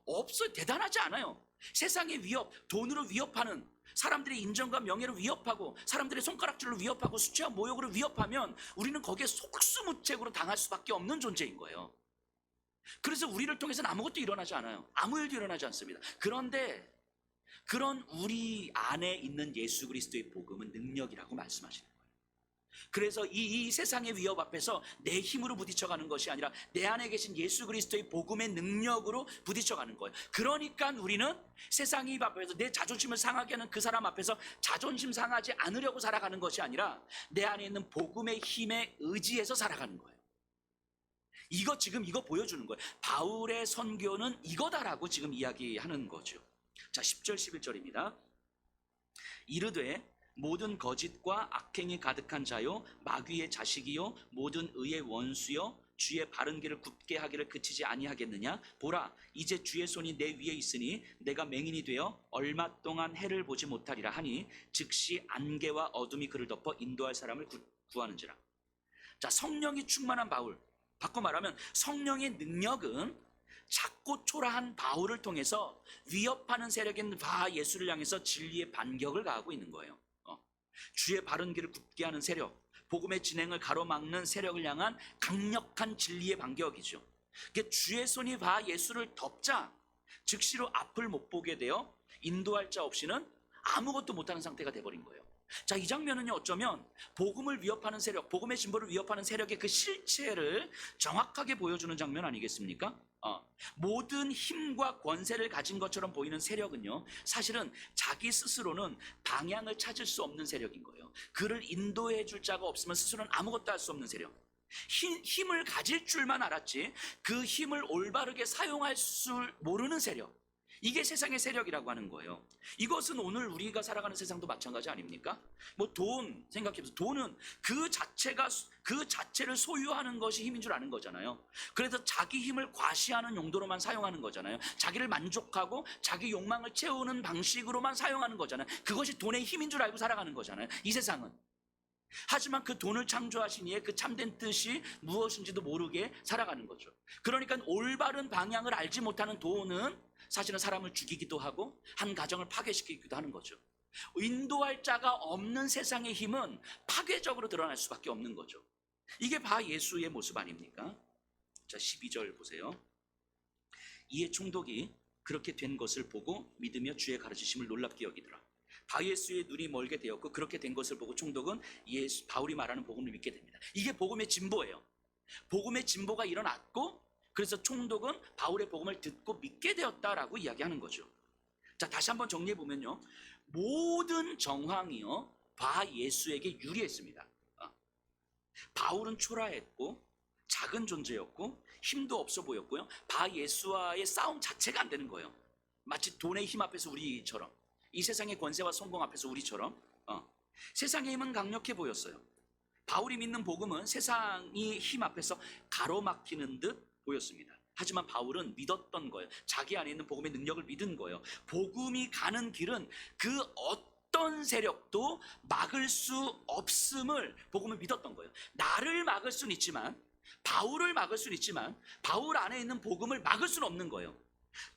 없어요. 대단하지 않아요. 세상의 위협, 돈으로 위협하는 사람들의 인정과 명예를 위협하고 사람들의 손가락질로 위협하고 수치와 모욕으로 위협하면 우리는 거기에 속수무책으로 당할 수밖에 없는 존재인 거예요. 그래서 우리를 통해서는 아무것도 일어나지 않아요. 아무 일도 일어나지 않습니다. 그런데 그런 우리 안에 있는 예수 그리스도의 복음은 능력이라고 말씀하시는 거예요. 그래서 이 세상의 위협 앞에서 내 힘으로 부딪혀가는 것이 아니라 내 안에 계신 예수 그리스도의 복음의 능력으로 부딪혀가는 거예요. 그러니까 우리는 세상의 앞에서 내 자존심을 상하게 하는 그 사람 앞에서 자존심 상하지 않으려고 살아가는 것이 아니라 내 안에 있는 복음의 힘에 의지해서 살아가는 거예요. 이거 보여주는 거예요. 바울의 선교는 이거다라고 지금 이야기하는 거죠. 자, 10절 11절입니다. 이르되 모든 거짓과 악행이 가득한 자요 마귀의 자식이요 모든 의의 원수요 주의 바른 길을 굳게 하기를 그치지 아니하겠느냐. 보라, 이제 주의 손이 내 위에 있으니 내가 맹인이 되어 얼마 동안 해를 보지 못하리라 하니 즉시 안개와 어둠이 그를 덮어 인도할 사람을 구하는지라. 자, 성령이 충만한 바울, 바꿔 말하면 성령의 능력은 작고 초라한 바울을 통해서 위협하는 세력인 바 예수를 향해서 진리의 반격을 가하고 있는 거예요. 주의 바른 길을 굳게 하는 세력, 복음의 진행을 가로막는 세력을 향한 강력한 진리의 반격이죠. 주의 손이 바 예수를 덮자 즉시로 앞을 못 보게 되어 인도할 자 없이는 아무것도 못하는 상태가 돼버린 거예요. 자, 이 장면은요, 어쩌면 복음을 위협하는 세력, 복음의 진보를 위협하는 세력의 그 실체를 정확하게 보여주는 장면 아니겠습니까? 모든 힘과 권세를 가진 것처럼 보이는 세력은요, 사실은 자기 스스로는 방향을 찾을 수 없는 세력인 거예요. 그를 인도해 줄 자가 없으면 스스로는 아무것도 할 수 없는 세력. 힘을 가질 줄만 알았지 그 힘을 올바르게 사용할 줄 모르는 세력. 이게 세상의 세력이라고 하는 거예요. 이것은 오늘 우리가 살아가는 세상도 마찬가지 아닙니까? 뭐 돈 생각해보세요. 돈은 그 자체를 소유하는 것이 힘인 줄 아는 거잖아요. 그래서 자기 힘을 과시하는 용도로만 사용하는 거잖아요. 자기를 만족하고 자기 욕망을 채우는 방식으로만 사용하는 거잖아요. 그것이 돈의 힘인 줄 알고 살아가는 거잖아요. 이 세상은. 하지만 그 돈을 창조하신 이의 그 참된 뜻이 무엇인지도 모르게 살아가는 거죠. 그러니까 올바른 방향을 알지 못하는 돈은 사실은 사람을 죽이기도 하고 한 가정을 파괴시키기도 하는 거죠. 인도할 자가 없는 세상의 힘은 파괴적으로 드러날 수밖에 없는 거죠. 이게 바 예수의 모습 아닙니까? 자, 12절 보세요. 이에 총독이 그렇게 된 것을 보고 믿으며 주의 가르치심을 놀랍게 여기더라. 바 예수의 눈이 멀게 되었고 그렇게 된 것을 보고 총독은 바울이 말하는 복음을 믿게 됩니다. 이게 복음의 진보예요. 복음의 진보가 일어났고 그래서 총독은 바울의 복음을 듣고 믿게 되었다라고 이야기하는 거죠. 자, 다시 한번 정리해 보면요, 모든 정황이요 바 예수에게 유리했습니다. 바울은 초라했고 작은 존재였고 힘도 없어 보였고요, 바 예수와의 싸움 자체가 안 되는 거예요. 마치 돈의 힘 앞에서 우리처럼, 이 세상의 권세와 성공 앞에서 우리처럼 세상의 힘은 강력해 보였어요. 바울이 믿는 복음은 세상의 힘 앞에서 가로막히는 듯 보였습니다. 하지만 바울은 믿었던 거예요. 자기 안에 있는 복음의 능력을 믿은 거예요. 복음이 가는 길은 그 어떤 세력도 막을 수 없음을 복음은 믿었던 거예요. 나를 막을 수는 있지만, 바울을 막을 수는 있지만 바울 안에 있는 복음을 막을 수는 없는 거예요.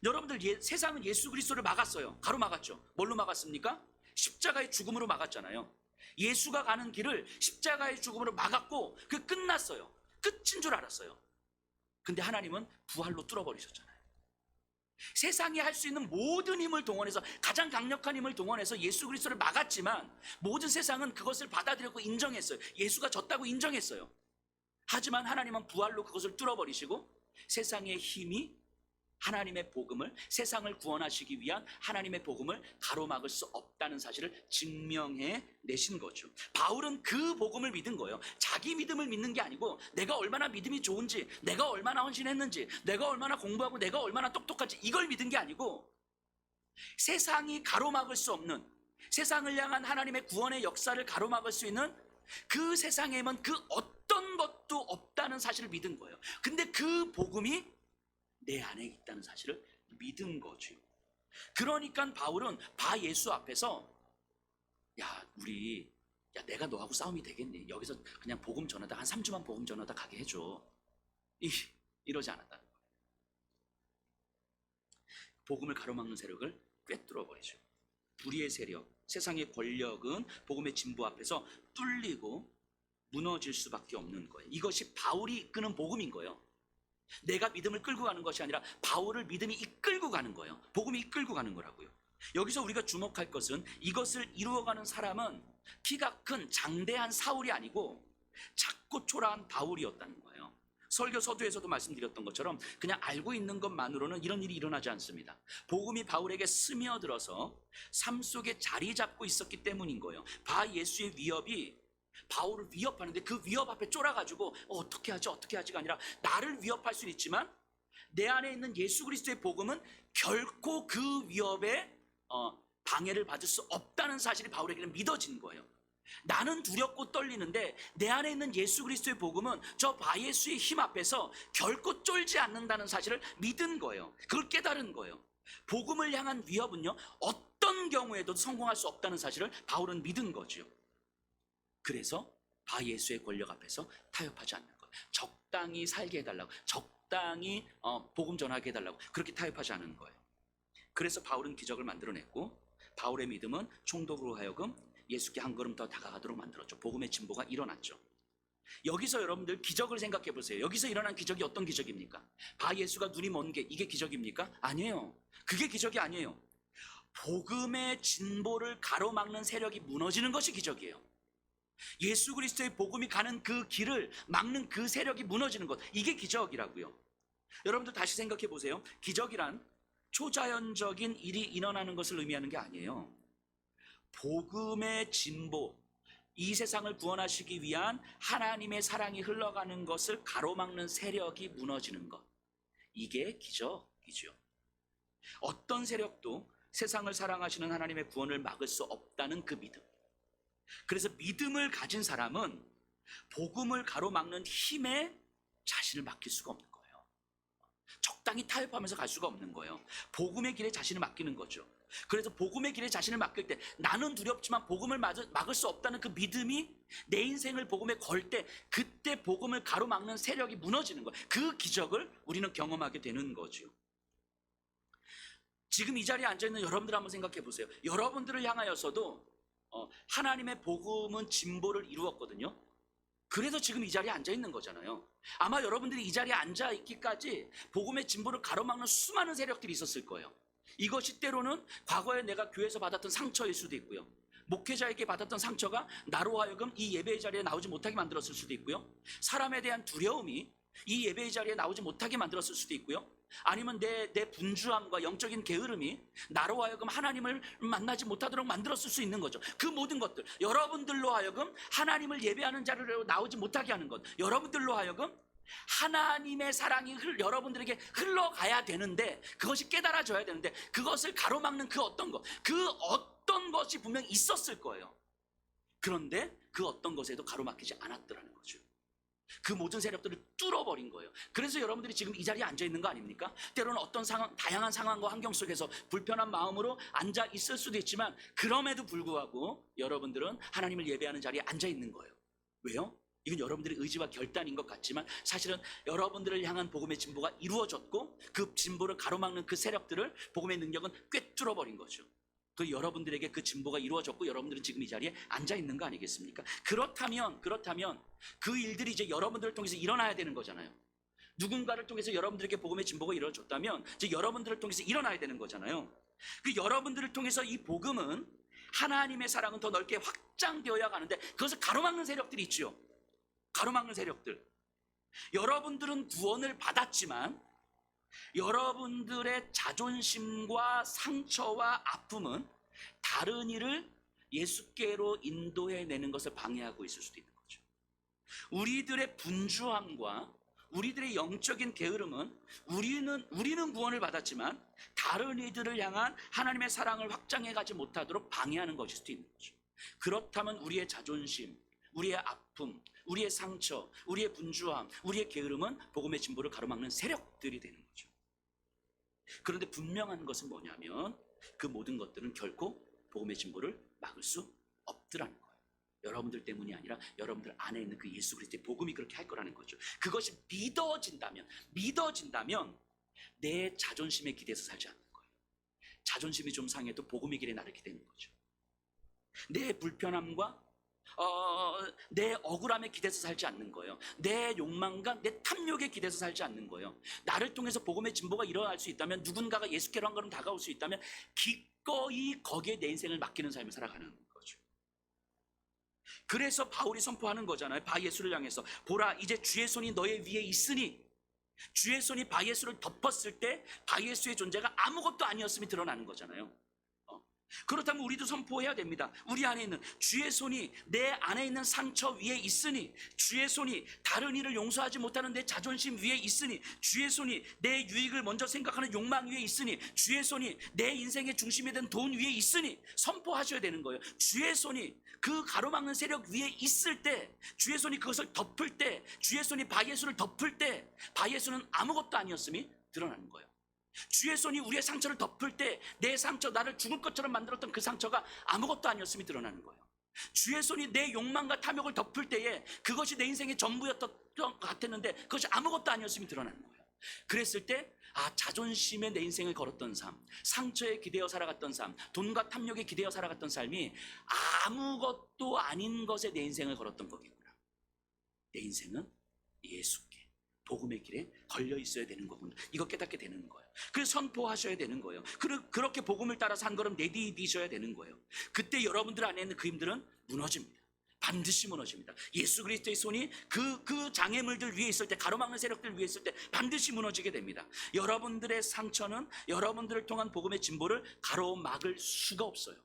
여러분들, 세상은 예수 그리스도를 막았어요. 가로막았죠. 뭘로 막았습니까? 십자가의 죽음으로 막았잖아요. 예수가 가는 길을 십자가의 죽음으로 막았고 그 끝났어요. 끝인 줄 알았어요. 근데 하나님은 부활로 뚫어버리셨잖아요. 세상이 할 수 있는 모든 힘을 동원해서, 가장 강력한 힘을 동원해서 예수 그리스도를 막았지만 모든 세상은 그것을 받아들였고 인정했어요. 예수가 졌다고 인정했어요. 하지만 하나님은 부활로 그것을 뚫어버리시고 세상의 힘이 하나님의 복음을, 세상을 구원하시기 위한 하나님의 복음을 가로막을 수 없다는 사실을 증명해 내신 거죠. 바울은 그 복음을 믿은 거예요. 자기 믿음을 믿는 게 아니고 내가 얼마나 믿음이 좋은지, 내가 얼마나 헌신했는지, 내가 얼마나 공부하고 내가 얼마나 똑똑한지 이걸 믿은 게 아니고 세상이 가로막을 수 없는, 세상을 향한 하나님의 구원의 역사를 가로막을 수 있는 그 세상에만 그 어떤 것도 없다는 사실을 믿은 거예요. 근데 그 복음이 내 안에 있다는 사실을 믿은 거죠. 그러니까 바울은 바 예수 앞에서 내가 너하고 싸움이 되겠니? 여기서 그냥 복음 전하다 한 3주만 복음 전하다 가게 해줘. 이러지 않았다는 거예요. 복음을 가로막는 세력을 꿰뚫어 버리죠. 불의의 세력, 세상의 권력은 복음의 진보 앞에서 뚫리고 무너질 수밖에 없는 거예요. 이것이 바울이 이끄는 복음인 거예요. 내가 믿음을 끌고 가는 것이 아니라 바울을 믿음이 이끌고 가는 거예요. 복음이 이끌고 가는 거라고요. 여기서 우리가 주목할 것은 이것을 이루어가는 사람은 키가 큰 장대한 사울이 아니고 작고 초라한 바울이었다는 거예요. 설교 서두에서도 말씀드렸던 것처럼 그냥 알고 있는 것만으로는 이런 일이 일어나지 않습니다. 복음이 바울에게 스며들어서 삶 속에 자리 잡고 있었기 때문인 거예요. 바 예수의 위협이 바울을 위협하는데 그 위협 앞에 쫄아가지고 어떻게 하지가 아니라 나를 위협할 수는 있지만 내 안에 있는 예수 그리스도의 복음은 결코 그 위협에 방해를 받을 수 없다는 사실이 바울에게는 믿어진 거예요. 나는 두렵고 떨리는데 내 안에 있는 예수 그리스도의 복음은 저 바 예수의 힘 앞에서 결코 쫄지 않는다는 사실을 믿은 거예요. 그걸 깨달은 거예요. 복음을 향한 위협은요, 어떤 경우에도 성공할 수 없다는 사실을 바울은 믿은 거죠. 그래서 바 예수의 권력 앞에서 타협하지 않는 거예요. 적당히 살게 해달라고, 적당히 복음 전하게 해달라고, 그렇게 타협하지 않는 거예요. 그래서 바울은 기적을 만들어냈고 바울의 믿음은 총독으로 하여금 예수께 한 걸음 더 다가가도록 만들었죠. 복음의 진보가 일어났죠. 여기서 여러분들 기적을 생각해 보세요. 여기서 일어난 기적이 어떤 기적입니까? 바 예수가 눈이 먼 게 이게 기적입니까? 아니에요. 그게 기적이 아니에요. 복음의 진보를 가로막는 세력이 무너지는 것이 기적이에요. 예수 그리스도의 복음이 가는 그 길을 막는 그 세력이 무너지는 것, 이게 기적이라고요. 여러분들 다시 생각해 보세요. 기적이란 초자연적인 일이 일어나는 것을 의미하는 게 아니에요. 복음의 진보, 이 세상을 구원하시기 위한 하나님의 사랑이 흘러가는 것을 가로막는 세력이 무너지는 것, 이게 기적이죠. 어떤 세력도 세상을 사랑하시는 하나님의 구원을 막을 수 없다는 그 믿음. 그래서 믿음을 가진 사람은 복음을 가로막는 힘에 자신을 맡길 수가 없는 거예요. 적당히 타협하면서 갈 수가 없는 거예요. 복음의 길에 자신을 맡기는 거죠. 그래서 복음의 길에 자신을 맡길 때 나는 두렵지만 복음을 막을 수 없다는 그 믿음이 내 인생을 복음에 걸 때 그때 복음을 가로막는 세력이 무너지는 거예요. 그 기적을 우리는 경험하게 되는 거죠. 지금 이 자리에 앉아있는 여러분들 한번 생각해 보세요. 여러분들을 향하여서도 하나님의 복음은 진보를 이루었거든요. 그래서 지금 이 자리에 앉아있는 거잖아요. 아마 여러분들이 이 자리에 앉아있기까지 복음의 진보를 가로막는 수많은 세력들이 있었을 거예요. 이것이 때로는 과거에 내가 교회에서 받았던 상처일 수도 있고요. 목회자에게 받았던 상처가 나로 하여금 이 예배의 자리에 나오지 못하게 만들었을 수도 있고요. 사람에 대한 두려움이 이 예배의 자리에 나오지 못하게 만들었을 수도 있고요. 아니면 내 분주함과 영적인 게으름이 나로 하여금 하나님을 만나지 못하도록 만들었을 수 있는 거죠. 그 모든 것들, 여러분들로 하여금 하나님을 예배하는 자리로 나오지 못하게 하는 것, 여러분들로 하여금 하나님의 사랑이 여러분들에게 흘러가야 되는데, 그것이 깨달아져야 되는데, 그것을 가로막는 그 어떤 것이 분명히 있었을 거예요. 그런데 그 어떤 것에도 가로막히지 않았더라는 거죠. 그 모든 세력들을 뚫어버린 거예요. 그래서 여러분들이 지금 이 자리에 앉아 있는 거 아닙니까? 때로는 어떤 상황, 다양한 상황과 환경 속에서 불편한 마음으로 앉아 있을 수도 있지만, 그럼에도 불구하고 여러분들은 하나님을 예배하는 자리에 앉아 있는 거예요. 왜요? 이건 여러분들의 의지와 결단인 것 같지만 사실은 여러분들을 향한 복음의 진보가 이루어졌고, 그 진보를 가로막는 그 세력들을 복음의 능력은 꿰뚫어버린 거죠. 그 여러분들에게 그 진보가 이루어졌고 여러분들은 지금 이 자리에 앉아 있는 거 아니겠습니까? 그렇다면 그 일들이 이제 여러분들을 통해서 일어나야 되는 거잖아요. 누군가를 통해서 여러분들에게 복음의 진보가 이루어졌다면 이제 여러분들을 통해서 일어나야 되는 거잖아요. 그 여러분들을 통해서 이 복음은, 하나님의 사랑은 더 넓게 확장되어야 가는데 그것을 가로막는 세력들이 있죠. 가로막는 세력들. 여러분들은 구원을 받았지만 여러분들의 자존심과 상처와 아픔은 다른 이를 예수께로 인도해내는 것을 방해하고 있을 수도 있는 거죠. 우리들의 분주함과 우리들의 영적인 게으름은 우리는 구원을 받았지만 다른 이들을 향한 하나님의 사랑을 확장해가지 못하도록 방해하는 것일 수도 있는 거죠. 그렇다면 우리의 자존심, 우리의 아픔, 우리의 상처, 우리의 분주함, 우리의 게으름은 복음의 진보를 가로막는 세력들이 되는 거죠. 그런데 분명한 것은 뭐냐면 그 모든 것들은 결코 복음의 진보를 막을 수 없더라는 거예요. 여러분들 때문이 아니라 여러분들 안에 있는 그 예수 그리스도의 복음이 그렇게 할 거라는 거죠. 그것이 믿어진다면 내 자존심에 기대서 살지 않는 거예요. 자존심이 좀 상해도 복음의 길에 나를 기대는 거죠. 내 불편함과 내 억울함에 기대서 살지 않는 거예요. 내 욕망과 내 탐욕에 기대서 살지 않는 거예요. 나를 통해서 복음의 진보가 일어날 수 있다면, 누군가가 예수께로 한 걸음 다가올 수 있다면 기꺼이 거기에 내 인생을 맡기는 삶을 살아가는 거죠. 그래서 바울이 선포하는 거잖아요. 바 예수를 향해서 보라, 이제 주의 손이 너의 위에 있으니, 주의 손이 바 예수를 덮었을 때 바 예수의 존재가 아무것도 아니었음이 드러나는 거잖아요. 그렇다면 우리도 선포해야 됩니다. 우리 안에 있는 주의 손이 내 안에 있는 상처 위에 있으니, 주의 손이 다른 이를 용서하지 못하는 내 자존심 위에 있으니, 주의 손이 내 유익을 먼저 생각하는 욕망 위에 있으니, 주의 손이 내 인생의 중심이 된 돈 위에 있으니 선포하셔야 되는 거예요. 주의 손이 그 가로막는 세력 위에 있을 때, 주의 손이 그것을 덮을 때, 주의 손이 바예수를 덮을 때 바예수는 아무것도 아니었음이 드러나는 거예요. 주의 손이 우리의 상처를 덮을 때 내 상처, 나를 죽을 것처럼 만들었던 그 상처가 아무것도 아니었음이 드러나는 거예요. 주의 손이 내 욕망과 탐욕을 덮을 때에 그것이 내 인생의 전부였던 것 같았는데 그것이 아무것도 아니었음이 드러나는 거예요. 그랬을 때 자존심에 내 인생을 걸었던 삶, 상처에 기대어 살아갔던 삶, 돈과 탐욕에 기대어 살아갔던 삶이 아무것도 아닌 것에 내 인생을 걸었던 거겠구나. 내 인생은 예수께, 복음의 길에 걸려 있어야 되는 거구나. 이거 깨닫게 되는 거예요. 그래서 선포하셔야 되는 거예요. 그렇게 복음을 따라서 한 걸음 내디디셔야 되는 거예요. 그때 여러분들 안에 있는 그 힘들은 무너집니다. 반드시 무너집니다. 예수 그리스도의 손이 그 장애물들 위에 있을 때, 가로막는 세력들 위에 있을 때 반드시 무너지게 됩니다. 여러분들의 상처는 여러분들을 통한 복음의 진보를 가로막을 수가 없어요.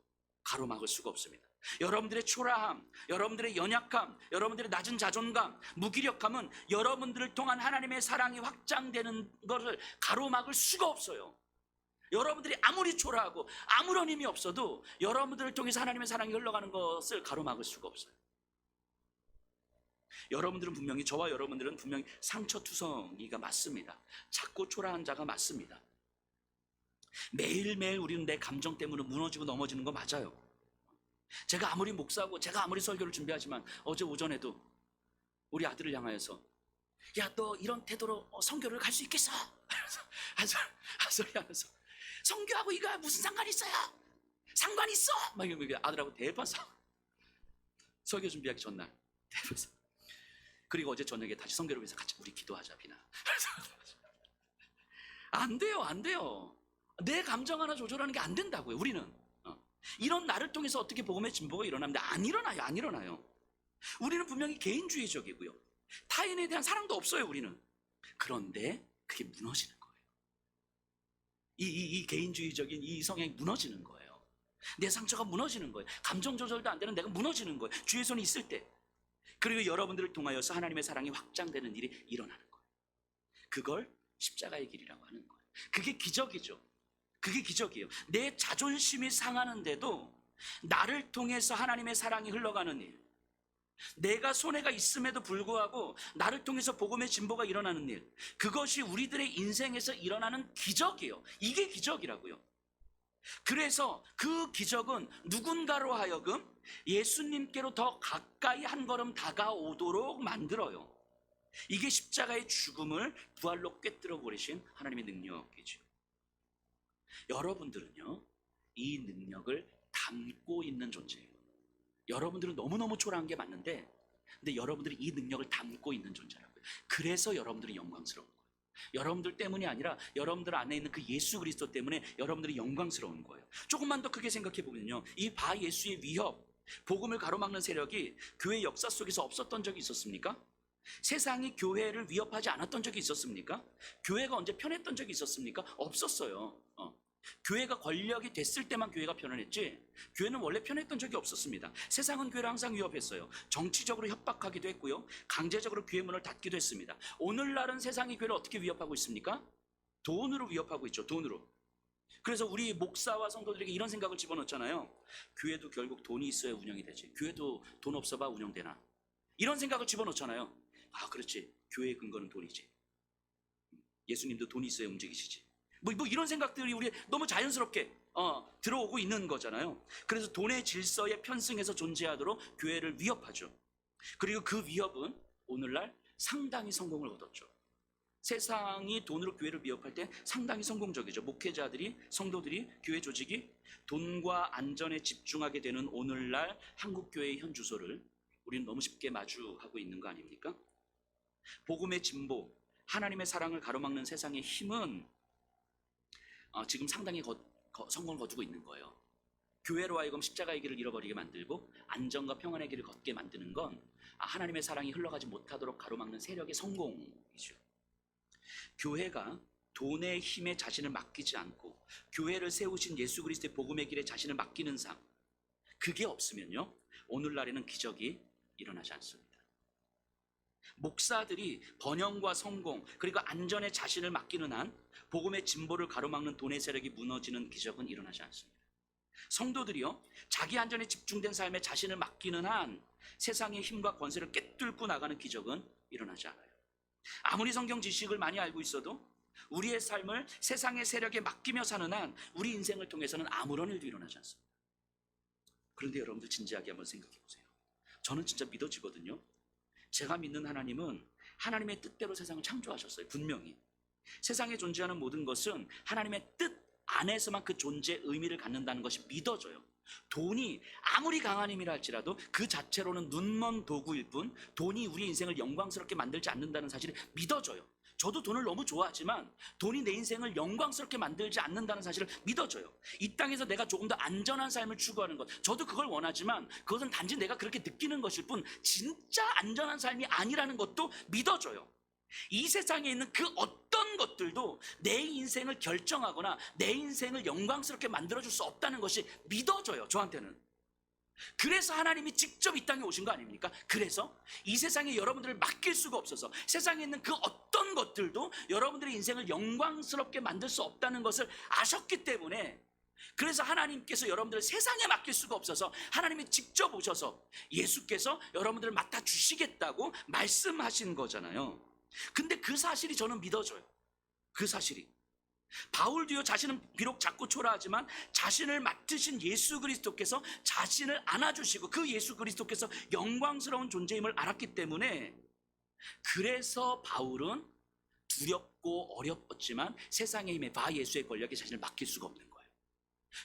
가로막을 수가 없습니다. 여러분들의 초라함, 여러분들의 연약함, 여러분들의 낮은 자존감, 무기력함은 여러분들을 통한 하나님의 사랑이 확장되는 것을 가로막을 수가 없어요. 여러분들이 아무리 초라하고 아무런 힘이 없어도 여러분들을 통해서 하나님의 사랑이 흘러가는 것을 가로막을 수가 없어요. 여러분들은 분명히, 저와 여러분들은 분명히 상처투성이가 맞습니다. 작고 초라한 자가 맞습니다. 매일매일 우리는 내 감정 때문에 무너지고 넘어지는 거 맞아요. 제가 아무리 목사고 제가 아무리 설교를 준비하지만 어제 오전에도 우리 아들을 향하여서 야, 너 이런 태도로 선교를 갈 수 있겠어? 한 소리 하면서 선교하고 이거 무슨 상관이 있어요? 상관 있어? 막 이러면 아들하고 대판 싸워. 설교 준비하기 전날 대판 싸워. 그리고 어제 저녁에 다시 선교를 위해서 같이 우리 기도하자, 비나. 안 돼요, 안 돼요. 내 감정 하나 조절하는 게 안 된다고요, 우리는. 이런 나를 통해서 어떻게 복음의 진보가 일어납니다. 안 일어나요, 안 일어나요. 우리는 분명히 개인주의적이고요. 타인에 대한 사랑도 없어요, 우리는. 그런데 그게 무너지는 거예요. 이 개인주의적인 이 성향이 무너지는 거예요. 내 상처가 무너지는 거예요. 감정 조절도 안 되는 내가 무너지는 거예요. 주의 손이 있을 때. 그리고 여러분들을 통하여서 하나님의 사랑이 확장되는 일이 일어나는 거예요. 그걸 십자가의 길이라고 하는 거예요. 그게 기적이죠. 그게 기적이에요. 내 자존심이 상하는데도 나를 통해서 하나님의 사랑이 흘러가는 일, 내가 손해가 있음에도 불구하고 나를 통해서 복음의 진보가 일어나는 일, 그것이 우리들의 인생에서 일어나는 기적이에요. 이게 기적이라고요. 그래서 그 기적은 누군가로 하여금 예수님께로 더 가까이 한 걸음 다가오도록 만들어요. 이게 십자가의 죽음을 부활로 꿰뚫어 버리신 하나님의 능력이죠. 여러분들은요, 이 능력을 담고 있는 존재예요. 여러분들은 너무너무 초라한 게 맞는데, 근데 여러분들이 이 능력을 담고 있는 존재라고요. 그래서 여러분들이 영광스러운 거예요. 여러분들 때문이 아니라 여러분들 안에 있는 그 예수 그리스도 때문에 여러분들이 영광스러운 거예요. 조금만 더 크게 생각해 보면요, 이 바 예수의 위협, 복음을 가로막는 세력이 교회 역사 속에서 없었던 적이 있었습니까? 세상이 교회를 위협하지 않았던 적이 있었습니까? 교회가 언제 편했던 적이 있었습니까? 없었어요. 교회가 권력이 됐을 때만 교회가 편안했지, 교회는 원래 편했던 적이 없었습니다. 세상은 교회를 항상 위협했어요. 정치적으로 협박하기도 했고요, 강제적으로 교회 문을 닫기도 했습니다. 오늘날은 세상이 교회를 어떻게 위협하고 있습니까? 돈으로 위협하고 있죠. 돈으로. 그래서 우리 목사와 성도들에게 이런 생각을 집어넣잖아요. 교회도 결국 돈이 있어야 운영이 되지, 교회도 돈 없어봐 운영되나, 이런 생각을 집어넣잖아요. 아, 그렇지, 교회의 근거는 돈이지, 예수님도 돈이 있어야 움직이시지, 뭐 이런 생각들이 우리 너무 자연스럽게 들어오고 있는 거잖아요. 그래서 돈의 질서에 편승해서 존재하도록 교회를 위협하죠. 그리고 그 위협은 오늘날 상당히 성공을 거뒀죠. 세상이 돈으로 교회를 위협할 때 상당히 성공적이죠. 목회자들이, 성도들이, 교회 조직이 돈과 안전에 집중하게 되는 오늘날 한국교회의 현 주소를 우리는 너무 쉽게 마주하고 있는 거 아닙니까? 복음의 진보, 하나님의 사랑을 가로막는 세상의 힘은 지금 상당히 성공을 거두고 있는 거예요. 교회로 하여금 십자가의 길을 잃어버리게 만들고 안정과 평안의 길을 걷게 만드는 건 하나님의 사랑이 흘러가지 못하도록 가로막는 세력의 성공이죠. 교회가 돈의 힘에 자신을 맡기지 않고 교회를 세우신 예수 그리스도의 복음의 길에 자신을 맡기는 삶, 그게 없으면요, 오늘날에는 기적이 일어나지 않습니다. 목사들이 번영과 성공, 그리고 안전에 자신을 맡기는 한 복음의 진보를 가로막는 돈의 세력이 무너지는 기적은 일어나지 않습니다. 성도들이요, 자기 안전에 집중된 삶에 자신을 맡기는 한 세상의 힘과 권세를 꿰뚫고 나가는 기적은 일어나지 않아요. 아무리 성경 지식을 많이 알고 있어도 우리의 삶을 세상의 세력에 맡기며 사는 한 우리 인생을 통해서는 아무런 일도 일어나지 않습니다. 그런데 여러분들 진지하게 한번 생각해 보세요. 저는 진짜 믿어지거든요. 제가 믿는 하나님은 하나님의 뜻대로 세상을 창조하셨어요. 분명히 세상에 존재하는 모든 것은 하나님의 뜻 안에서만 그 존재의 의미를 갖는다는 것이 믿어져요. 돈이 아무리 강한 힘이라 할지라도 그 자체로는 눈먼 도구일 뿐 돈이 우리 인생을 영광스럽게 만들지 않는다는 사실이 믿어져요. 저도 돈을 너무 좋아하지만 돈이 내 인생을 영광스럽게 만들지 않는다는 사실을 믿어져요. 이 땅에서 내가 조금 더 안전한 삶을 추구하는 것, 저도 그걸 원하지만 그것은 단지 내가 그렇게 느끼는 것일 뿐 진짜 안전한 삶이 아니라는 것도 믿어져요. 이 세상에 있는 그 어떤 것들도 내 인생을 결정하거나 내 인생을 영광스럽게 만들어줄 수 없다는 것이 믿어져요. 저한테는. 그래서 하나님이 직접 이 땅에 오신 거 아닙니까? 그래서 이 세상에 여러분들을 맡길 수가 없어서 세상에 있는 그 어떤 것들도 여러분들의 인생을 영광스럽게 만들 수 없다는 것을 아셨기 때문에, 그래서 하나님께서 여러분들을 세상에 맡길 수가 없어서 하나님이 직접 오셔서 예수께서 여러분들을 맡아주시겠다고 말씀하신 거잖아요. 근데 그 사실이 저는 믿어져요. 그 사실이. 바울도요, 자신은 비록 작고 초라하지만 자신을 맡으신 예수 그리스도께서 자신을 안아주시고 그 예수 그리스도께서 영광스러운 존재임을 알았기 때문에, 그래서 바울은 두렵고 어렵지만 세상의 힘에 바 예수의 권력에 자신을 맡길 수가 없는 거예요.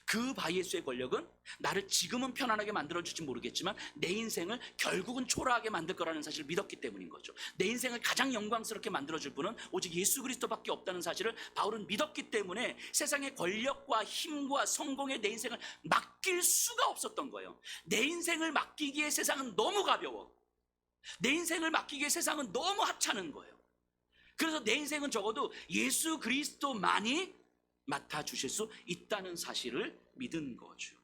그 바 예수의 권력은 나를 지금은 편안하게 만들어줄지 모르겠지만 내 인생을 결국은 초라하게 만들 거라는 사실을 믿었기 때문인 거죠. 내 인생을 가장 영광스럽게 만들어줄 분은 오직 예수 그리스도밖에 없다는 사실을 바울은 믿었기 때문에 세상의 권력과 힘과 성공에 내 인생을 맡길 수가 없었던 거예요. 내 인생을 맡기기에 세상은 너무 가벼워. 내 인생을 맡기기에 세상은 너무 하찮은 거예요. 그래서 내 인생은 적어도 예수 그리스도만이 맡아주실 수 있다는 사실을 믿은 거죠.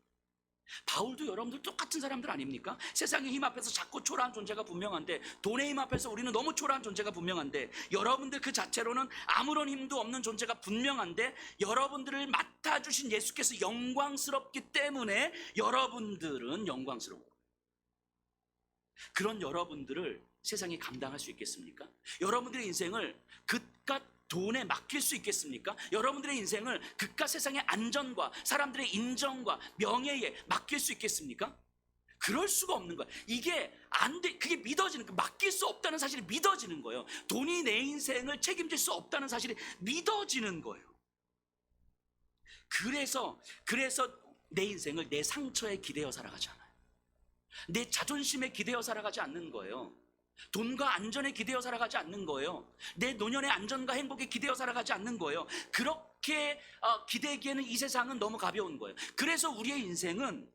바울도 여러분들 똑같은 사람들 아닙니까? 세상의 힘 앞에서 작고 초라한 존재가 분명한데, 돈의 힘 앞에서 우리는 너무 초라한 존재가 분명한데, 여러분들 그 자체로는 아무런 힘도 없는 존재가 분명한데, 여러분들을 맡아주신 예수께서 영광스럽기 때문에 여러분들은 영광스러운 거예요. 그런 여러분들을 세상이 감당할 수 있겠습니까? 여러분들의 인생을 그깟 돈에 맡길 수 있겠습니까? 여러분들의 인생을 그깟 세상의 안전과 사람들의 인정과 명예에 맡길 수 있겠습니까? 그럴 수가 없는 거야. 이게 안 돼. 그게 믿어지는, 맡길 수 없다는 사실이 믿어지는 거예요. 돈이 내 인생을 책임질 수 없다는 사실이 믿어지는 거예요. 그래서 내 인생을 내 상처에 기대어 살아가지 않아요. 내 자존심에 기대어 살아가지 않는 거예요. 돈과 안전에 기대어 살아가지 않는 거예요. 내 노년의 안전과 행복에 기대어 살아가지 않는 거예요. 그렇게 기대기에는 이 세상은 너무 가벼운 거예요. 그래서 우리의 인생은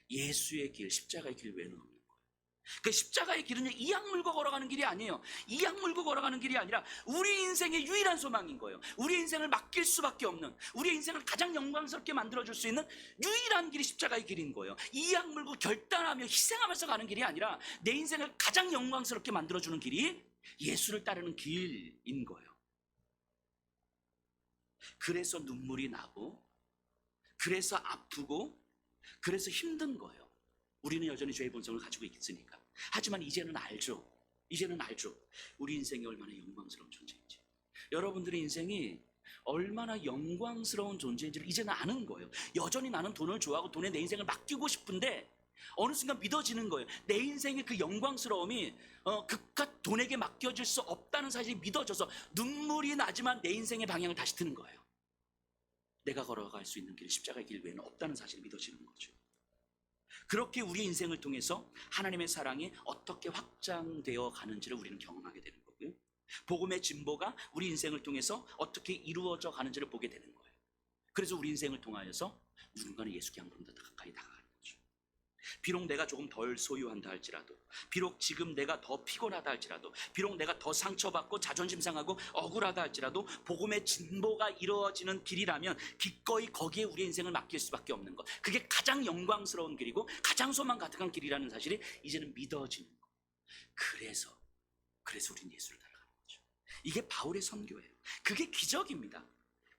예수의 길, 십자가의 길 외에는 없는 거예요. 그 십자가의 길은 이악 물고 걸어가는 길이 아니에요. 이악 물고 걸어가는 길이 아니라 우리 인생의 유일한 소망인 거예요. 우리 인생을 맡길 수밖에 없는, 우리 인생을 가장 영광스럽게 만들어줄 수 있는 유일한 길이 십자가의 길인 거예요. 이악 물고 결단하며 희생하면서 가는 길이 아니라 내 인생을 가장 영광스럽게 만들어주는 길이 예수를 따르는 길인 거예요. 그래서 눈물이 나고, 그래서 아프고, 그래서 힘든 거예요. 우리는 여전히 죄의 본성을 가지고 있으니까. 하지만 이제는 알죠. 우리 인생이 얼마나 영광스러운 존재인지. 여러분들의 인생이 얼마나 영광스러운 존재인지를 이제는 아는 거예요. 여전히 나는 돈을 좋아하고 돈에 내 인생을 맡기고 싶은데 어느 순간 믿어지는 거예요. 내 인생의 그 영광스러움이 그깟 돈에게 맡겨질 수 없다는 사실이 믿어져서 눈물이 나지만 내 인생의 방향을 다시 트는 거예요. 내가 걸어갈 수 있는 길, 십자가의 길 외에는 없다는 사실이 믿어지는 거죠. 그렇게 우리 인생을 통해서 하나님의 사랑이 어떻게 확장되어 가는지를 우리는 경험하게 되는 거고요. 복음의 진보가 우리 인생을 통해서 어떻게 이루어져 가는지를 보게 되는 거예요. 그래서 우리 인생을 통하여서 누군가는 예수께 한 걸음 더 가까이 다가가는 거죠. 비록 내가 조금 덜 소유한다 할지라도, 비록 지금 내가 더 피곤하다 할지라도, 비록 내가 더 상처받고 자존심 상하고 억울하다 할지라도 복음의 진보가 이루어지는 길이라면 기꺼이 거기에 우리 인생을 맡길 수밖에 없는 것, 그게 가장 영광스러운 길이고 가장 소망 가득한 길이라는 사실이 이제는 믿어지는 것. 그래서 우리는 예수를 따라가는 거죠. 이게 바울의 선교예요. 그게 기적입니다.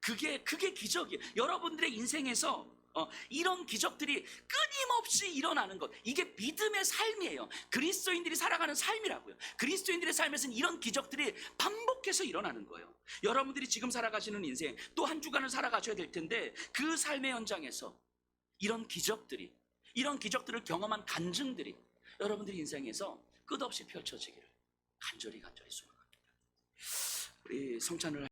그게 기적이에요. 여러분들의 인생에서 이런 기적들이 끊임없이 일어나는 것, 이게 믿음의 삶이에요. 그리스도인들이 살아가는 삶이라고요. 그리스도인들의 삶에서는 이런 기적들이 반복해서 일어나는 거예요. 여러분들이 지금 살아가시는 인생, 또 한 주간을 살아가셔야 될 텐데 그 삶의 현장에서 이런 기적들을 경험한 간증들이 여러분들의 인생에서 끝없이 펼쳐지기를 간절히 소망합니다. 우리 성찬을